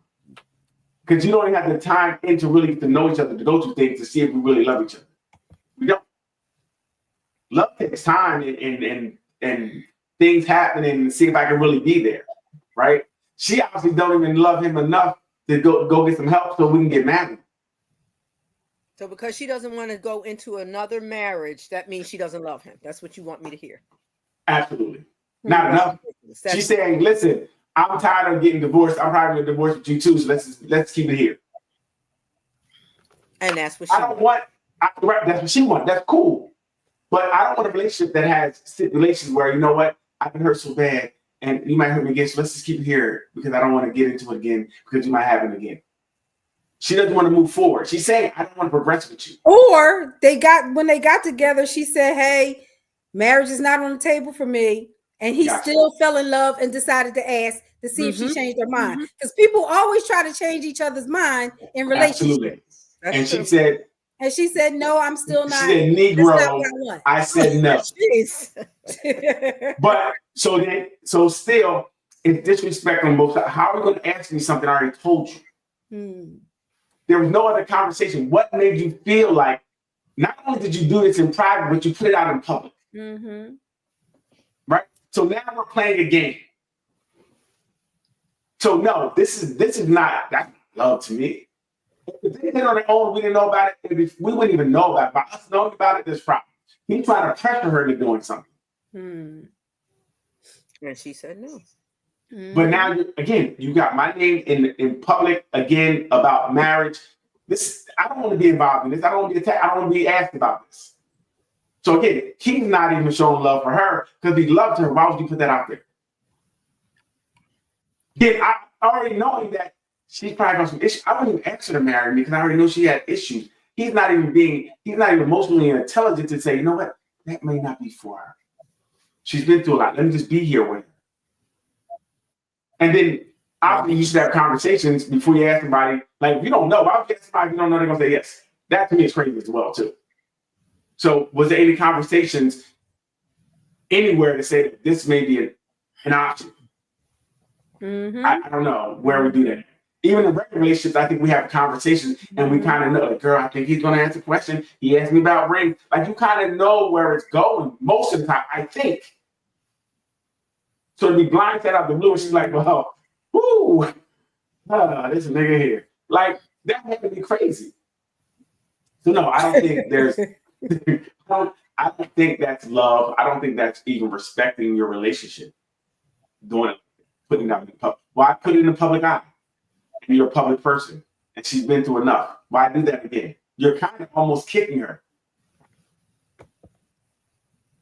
Because you don't even have the time in to really get to know each other, to go through things to see if we really love each other. We don't. Love takes time and things happen and see if I can really be there, right? She obviously don't even love him enough to go get some help so we can get married. So because she doesn't want to go into another marriage, that means she doesn't love him. That's what you want me to hear. Absolutely. Not enough. That's- She's saying, listen, I'm tired of getting divorced. I'm probably going to divorce with you too. So let's keep it here. And that's what she I don't want, right, that's what she wants. That's cool. But I don't want a relationship that has stipulations where, you know what, I've been hurt so bad and you might hurt me again. So let's just keep it here because I don't want to get into it again because you might have it again. She doesn't want to move forward. She's saying, I don't want to progress with you. Or when they got together, she said, hey, marriage is not on the table for me. And he Gotcha. still fell in love and decided to ask to see if she changed her mind. Because people always try to change each other's mind in relationships. Absolutely. That's And true. she said, And she said, no, I'm still not. she said, that's not Negro. what I want. I said no. Jeez. But so still, it's disrespect on both sides. How are we going to ask me something I already told you? Hmm. There was no other conversation. What made you feel like not only did you do this in private, but you put it out in public, Mm-hmm. right? So now we're playing a game. So no, this is not that's love to me. If they did it on their own, we didn't know about it. We wouldn't even know about it. By us knowing about it, there's problems. He's trying to pressure her into doing something. Hmm. And she said no. But now, you got my name in public again about marriage. I don't want to be involved in this. I don't want to be attacked. I don't want to be asked about this. So again, he's not even showing love for her because he loved her. Why would you put that out there? Again, I already knowing that she's probably got some issues. I wouldn't even ask her to marry me because I already know she had issues. He's not even emotionally intelligent to say, you know what, that may not be for her. She's been through a lot. Let me just be here with her. And then obviously you should have conversations before you ask somebody. Like, if you don't know, why would you ask somebody if you don't know they're gonna say yes? That to me is crazy as well, too. So was there any conversations anywhere to say that this may be an option? Mm-hmm. I don't know where we do that. Even in regular relationships, I think we have conversations and we kind of know, like, girl, I think he's gonna answer a question. He asked me about rings. Like, you kind of know where it's going most of the time, I think. So to be blindsided out the blue, and she's like, well, whoo, this nigga here. Like, that had to be crazy. So no, I don't think there's I don't think that's love. I don't think that's even respecting your relationship. Doing it, putting it out in the public. Why put it in the public eye? And you're a public person. And she's been through enough. Why do that again? You're kind of almost kicking her.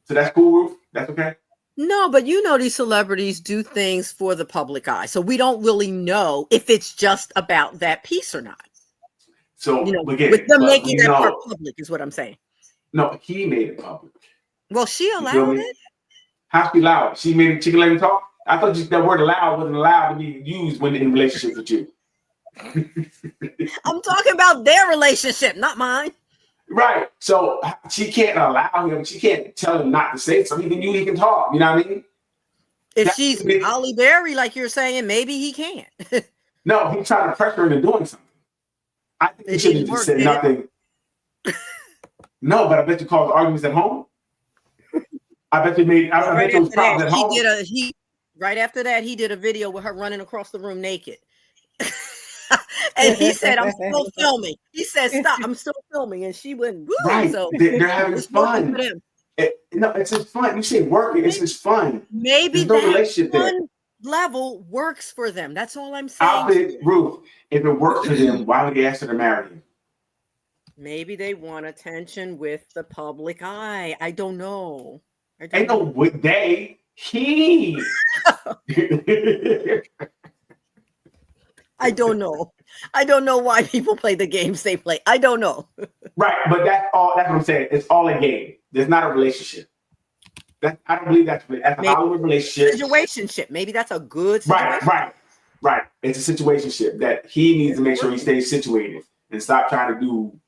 So that's cool, Ruth? That's okay? No, but you know these celebrities do things for the public eye. So we don't really know if it's just about that piece or not. So You know, again, with them but making we that part know- public is what I'm saying. No, he made it public. Well, she You feel allowed me? it. How she allowed it? She made it, she can let him talk? I thought that word allowed wasn't allowed to be used when in relationships with you. I'm talking about their relationship, not mine. Right. So she can't allow him. She can't tell him not to say something. He can talk. You know what I mean? If she's Holly Berry, like you're saying, maybe he can't. No, he's trying to pressure her into doing something. I think he should have just said nothing. No, but I bet you caused arguments at home. I bet you made. I bet you was problems at home. Right after that, he did a video with her running across the room naked. And he said, "I'm still filming." He said, "Stop! I'm still filming," and she went, "Woo!" Right. So they're having fun. No, it's just fun. You say working, it's just fun. Maybe no that relationship fun level works for them. That's all I'm saying. I'll say, Ruth, if it works for them, why would they ask her to marry him? Maybe they want attention with the public eye. I don't know. Ain't no would they. He. I don't know. I don't know why people play the games they play. I don't know. Right, but that's all. That's what I'm saying. It's all a game. There's not a relationship. I don't believe that's a Hollywood relationship. Situationship. Maybe that's a good situation. Right. It's a situationship that he needs to make sure he stays situated and stop trying to do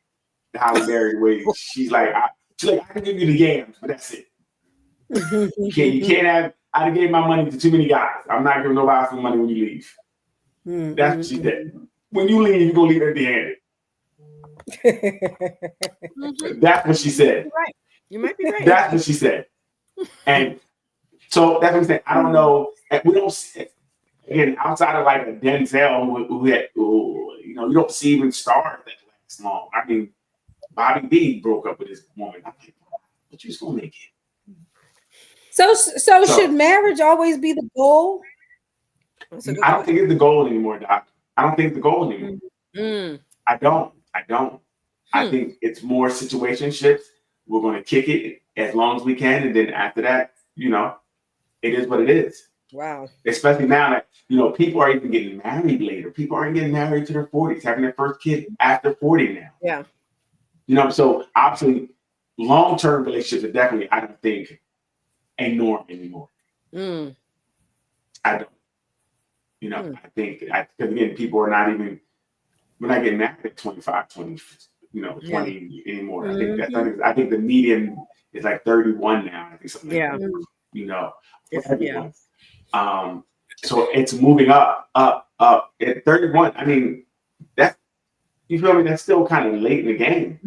the Holly Berry way. She's like, I can give you the yams, but that's it. You can't have. I done gave my money to too many guys. I'm not giving nobody some money when you leave. That's what she said. When you leave, you're gonna leave empty-handed. That's what she said. You're right. You might be right. That's what she said. And so that's what I'm saying. I don't know. We don't see, again, outside of like a Denzel who you don't see even stars that last long. I mean, Bobby B broke up with his woman. I think, but you just gonna make it. So should marriage always be the goal? I don't think it's the goal anymore, Doc. I don't think it's the goal anymore. I don't. I think it's more situationships. We're going to kick it as long as we can, and then after that, it is what it is. Wow. Especially now that people are even getting married later. People aren't getting married to their 40s, having their first kid after 40 now. Yeah. So obviously, long-term relationships are definitely, I don't think, a norm anymore. I don't. I think because again, people are not even. We're not getting married at 25, 20 anymore. I think the median is like 31 now. I think something. Yeah. So it's moving up at 31. I mean, that's you feel me? That's still kind of late in the game.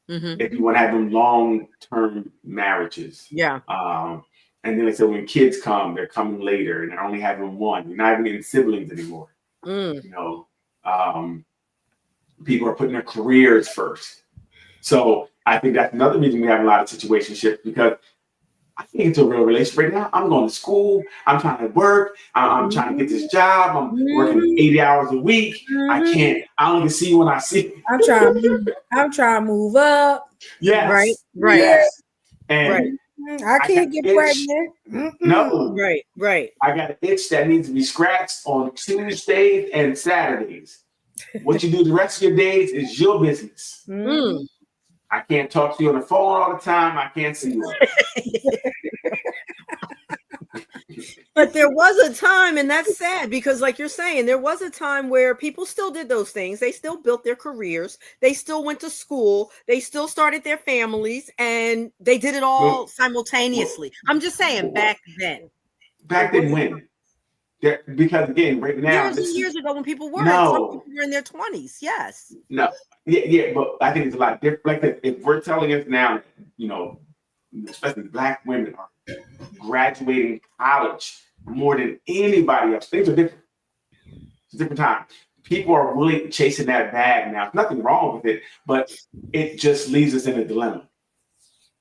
If you want to have them long-term marriages. Yeah. And then they said when kids come, they're coming later, and they're only having one. You're not even getting siblings anymore. People are putting their careers first. So I think that's another reason we have a lot of situationships, because I can't get to a real relationship right now. I'm going to school. I'm trying to work. I'm trying to get this job. I'm working 80 hours a week. I don't even see you when I see you. I'm trying to move up. Yes. Right. Yes. And I can't get pregnant. No. Right. I got an itch that needs to be scratched on Tuesdays and Saturdays. What you do the rest of your days is your business. I can't talk to you on the phone all the time. I can't see you. But there was a time, and that's sad because, like you're saying, there was a time where people still did those things. They still built their careers. They still went to school. They still started their families, and they did it all simultaneously. I'm just saying, back then. Back then, when? Because again, right now, years ago, when people were, some people were in their 20s. Yes. No. Yeah, but I think it's a lot different. Like if we're telling us now, especially Black women are graduating college more than anybody else. Things are different. It's a different time. People are really chasing that bag now. There's nothing wrong with it, but it just leaves us in a dilemma.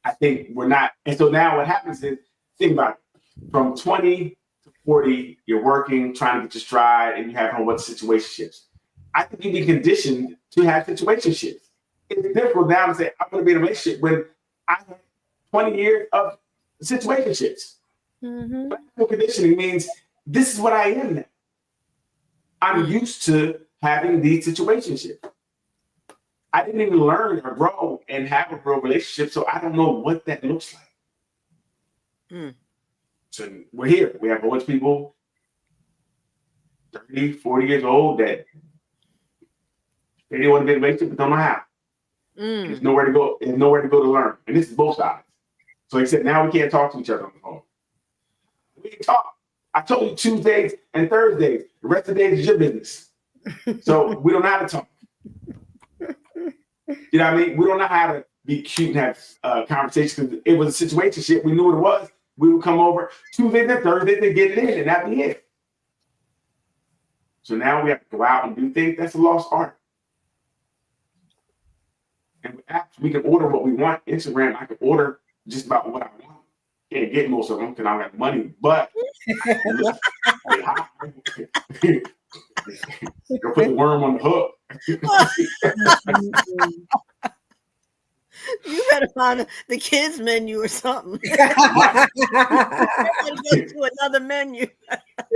I think we're not. And so now what happens is, think about it. From 20 to 40, you're working, trying to get your stride, and you have whole bunch of situationships. I think you'd be conditioned to have situationships. It's difficult now to say, I'm going to be in a relationship when I have 20 years of situationships. But conditioning means this is what I am now. I'm used to having these situationships. I didn't even learn or grow and have a real relationship, so I don't know what that looks like. So we're here. We have a bunch of people 30, 40 years old that they didn't want to be in a relationship but don't know how. Mm. There's nowhere to go. There's nowhere to go to learn. And this is both sides. So he said, now we can't talk to each other on the phone. We can talk. I told you Tuesdays and Thursdays. The rest of the days is your business. So we don't know how to talk. You know what I mean? We don't know how to be cute and have conversations because it was a situation shit. We knew what it was. We would come over Tuesdays and Thursdays and get it in, and that'd be it. So now we have to go out and do things. That's a lost art. And with apps, we can order what we want. Instagram, I can order just about what I want. Can't get most of them because I don't have money, but you'll put the worm on the hook. You better find the kids menu or something. You better go to another menu.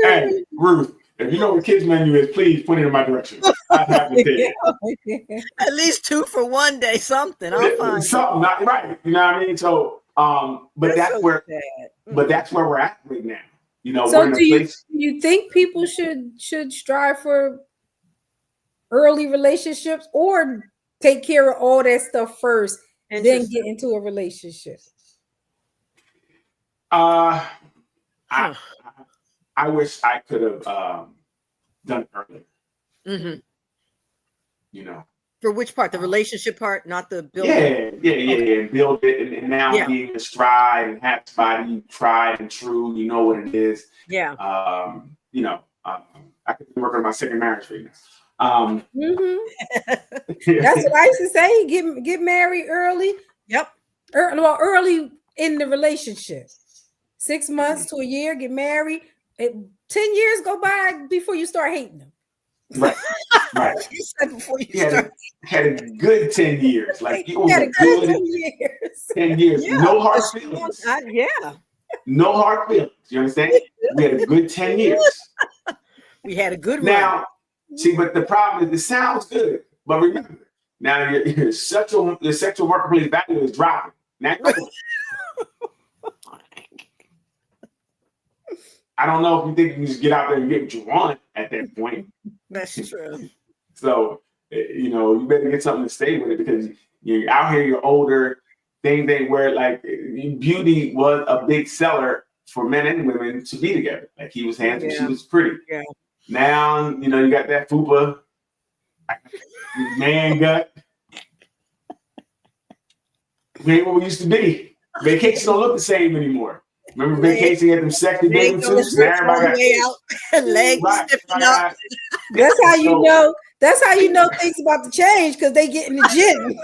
Hey, Ruth, if you know what kids menu is, please put it in my direction. I'd have to take it. At least 2 for one day, something. I'll find something, not right. You know what I mean? So, but that's so where, sad. but that's where we're at right now. You know, So we're in a do place. you think people should strive for early relationships or take care of all that stuff first, then get into a relationship? I wish I could have done it earlier. Mm-hmm. You know. For which part? The relationship part, not the building? Yeah. And build it, and now being a stride and have somebody you tried and true, you know what it is. Yeah. You know, I could be working on my second marriage right now. That's what I used to say. Get married early. Yep. Early in the relationship. 6 months to a year, get married. 10 years go by before you start hating them. Right. You said before you had a good 10 years. Like it was had a good 10 years. 10 years. Yeah. No hard feelings. No hard feelings. You understand? We had a good 10 years. We had a good now, see, but the problem is it sounds good. But remember, now your sexual marketplace value is dropping. Now, I don't know if you think you can just get out there and get what you want at that point. That's true. So, you know, you better get something to stay with it because you're out here, you're older, things ain't where like beauty was a big seller for men and women to be together. Like he was handsome, she was pretty. Yeah. Now, you know, you got that fupa, man gut. We ain't what we used to be. Vacation don't look the same anymore. Remember vacation had them sexy bathing suits and everybody got legs stiffing up. That's how you know. That's how you know things about to change because they get in the gym.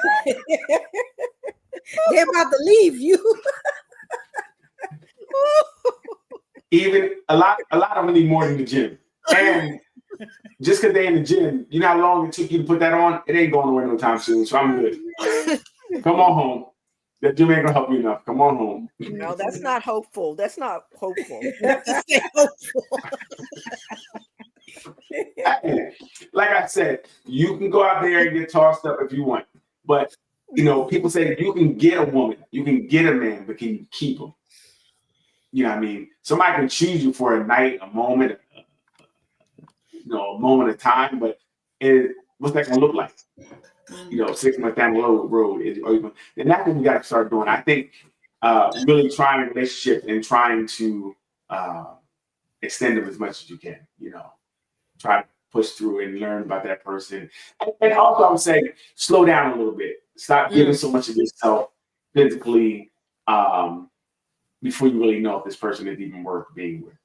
They're about to leave you. Even a lot of them need more than the gym. And just because they're in the gym, you know how long it took you to put that on? It ain't going nowhere no time soon. So I'm good. Come on home. That gym ain't gonna help you enough. Come on home. No, that's not hopeful. That's not hopeful. You have to stay hopeful. Like I said, you can go out there and get tossed up if you want. But you know, people say that you can get a woman, you can get a man, but can you keep him? You know what I mean? Somebody can choose you for a night, a moment, a moment of time, but what's that gonna look like? You know, 6 months down the road, and that's what we got to start doing. I think really trying a relationship and trying to extend them as much as you can. You know, try to push through and learn about that person. And also, I would say slow down a little bit. Stop giving so much of yourself physically before you really know if this person is even worth being with.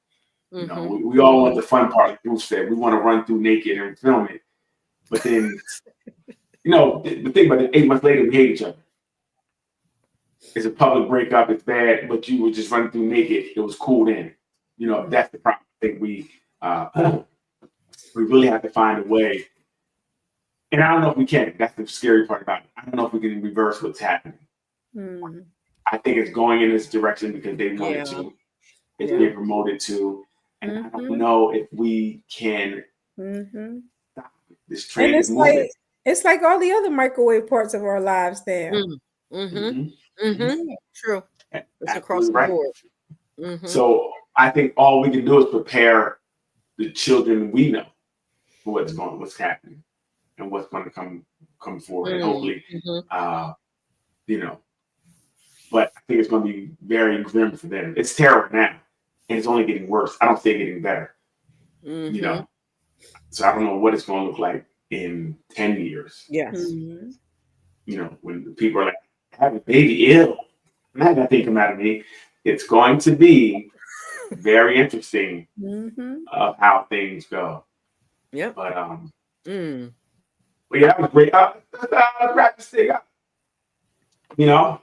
You know, we all want the fun part, like Bruce said. We want to run through naked and film it, but then. You know, the thing about it, 8 months later, we hate each other. It's a public breakup. It's bad, but you were just running through naked. It was cool then. You know, that's the problem. I think we really have to find a way. And I don't know if we can. That's the scary part about it. I don't know if we can reverse what's happening. I think it's going in this direction because they want it to. It's being promoted to. And I don't know if we can stop this trend. And it's like all the other microwave parts of our lives there. True. It's across the board. So I think all we can do is prepare the children we know for what's happening, and what's going to come forward, and hopefully, you know. But I think it's going to be very grim for them. It's terrible now, and it's only getting worse. I don't see it getting better. You know, so I don't know what it's going to look like in 10 years. Yes. Mhm. You know, when people are like, have a baby ill. And I had that thing come out of me. It's going to be very interesting of how things go. Yep. But but yeah, that was great. Let's wrap this thing up. You know,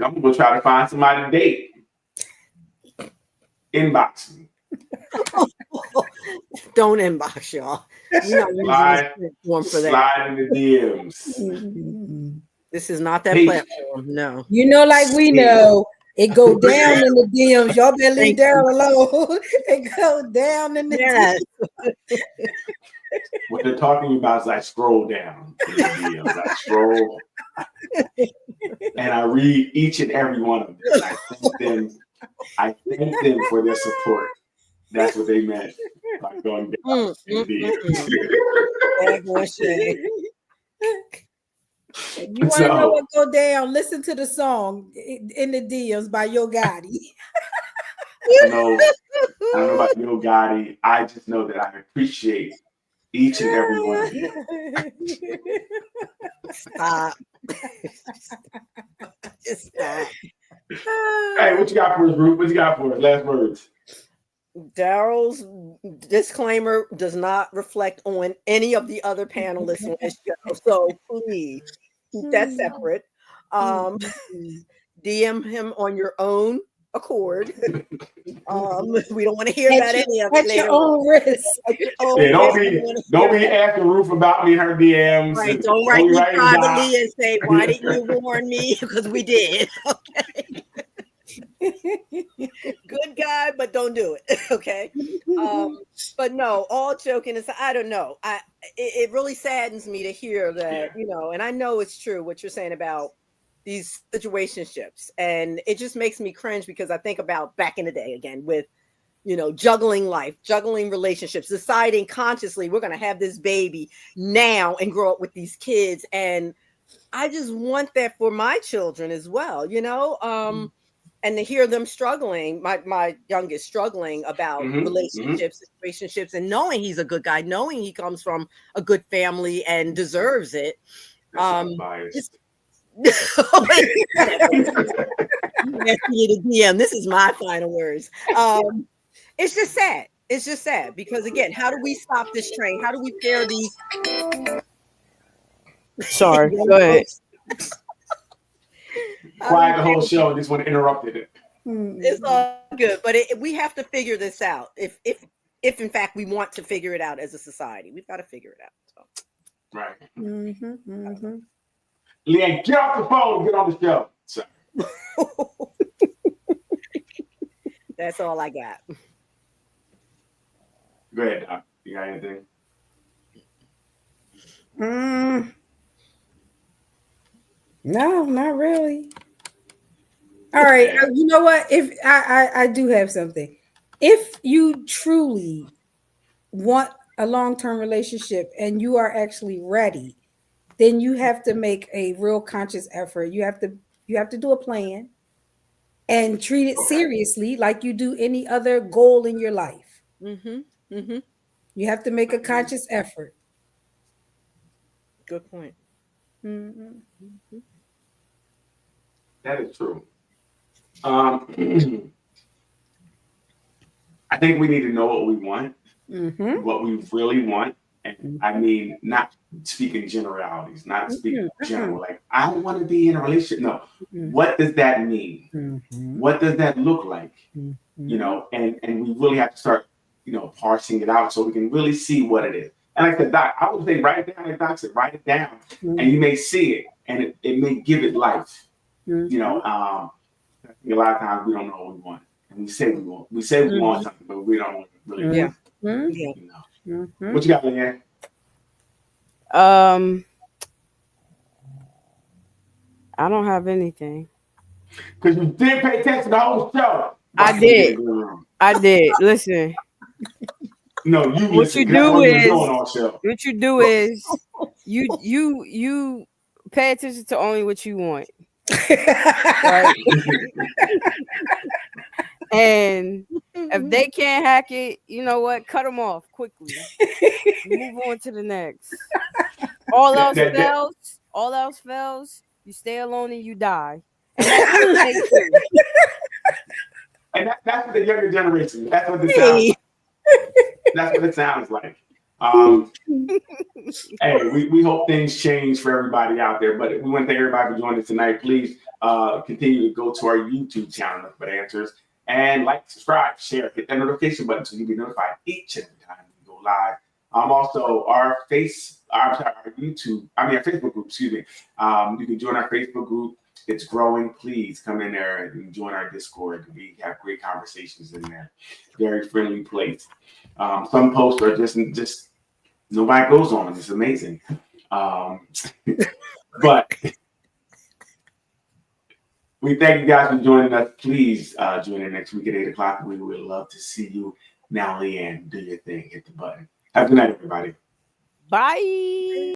I'm gonna go try to find somebody to date. Inbox me. Don't inbox y'all. We're not using this platform for that. Slide in the DMs. This is not that Hey. platform. No. You know, like we know, it go down in the DMs. Y'all better leave Daryl alone. It go down in the Yes. What they're talking about is I scroll down in the DMs. I scroll and I read each and every one of them. I thank them for their support. That's what they meant by going down in the Bad boy shade. You want to know what go down? Listen to the song in the DMs by Yo Gotti. I don't know about Yo Gotti. I just know that I appreciate each and every one of you. Stop. Just stop. Hey, what you got for us, Ruth? What you got for us? Last words. Daryl's disclaimer does not reflect on any of the other panelists on this show. So please keep that separate. DM him on your own accord. We don't want to hear about any of it. At your own risk. Don't be asking Ruth about me in her DMs. Right, don't write me privately and say, why didn't you warn me? Because we did. Okay. Good guy, but don't do it. Okay. But no, all joking aside, I don't know. It really saddens me to hear that, you know, and I know it's true what you're saying about these situationships, and it just makes me cringe because I think about back in the day again with, you know, juggling life, juggling relationships, deciding consciously we're going to have this baby now and grow up with these kids. And I just want that for my children as well, you know, and to hear them struggling, my youngest struggling about relationships, and knowing he's a good guy, knowing he comes from a good family and deserves it. This is my final words. It's just sad. It's just sad because again, how do we stop this train? How do we pair these? Sorry, go ahead. Quiet the whole show. Just want to interrupt it. It's all good, but we have to figure this out. If in fact we want to figure it out as a society, we've got to figure it out. So. Right. Leanne, get off the phone and get on the show. So. That's all I got. Go ahead, Doc. You got anything? No, not really. All right. You know what? If I do have something. If you truly want a long-term relationship and you are actually ready, then you have to make a real conscious effort. You have to do a plan and treat it seriously like you do any other goal in your life. You have to make a conscious effort. Good point. That is true. I think we need to know what we want, what we really want. And I mean, not speaking generalities, not speaking general, like I want to be in a relationship. No, what does that mean? What does that look like? You know, and we really have to start, you know, parsing it out so we can really see what it is. And like the Doc, I would say write it down, like Doc said, write it down, and you may see it, and it may give it life. You know, a lot of times we don't know what we want, and we say we want. We say we want something, but we don't really want it. You know. What you got, Leanne? I don't have anything. Because you didn't pay attention to the whole show. I did. Listen. No, you What listen. you That's do what we're is doing on show. what you do is you pay attention to only what you want. Right? And if they can't hack it, you know what? Cut them off quickly. Move on to the next. All else fails. You stay alone and you die. And that's what they do. And that's what the younger generation. That's what it sounds like. That's what it sounds like. Hey, we hope things change for everybody out there. But we want to thank everybody for joining us tonight. Please continue to go to our YouTube channel, Nothing But Answers, and like, subscribe, share, hit that notification button so you'll be notified each and every time we go live. Also, our Facebook group, excuse me. You can join our Facebook group. It's growing. Please come in there and join our Discord. We have great conversations in there. Very friendly place. Some posts are just nobody goes on them. It's amazing. But we thank you guys for joining us. Please join in next week at 8 o'clock. We would love to see you. Now, Leanne, do your thing. Hit the button. Have a good night, everybody. Bye.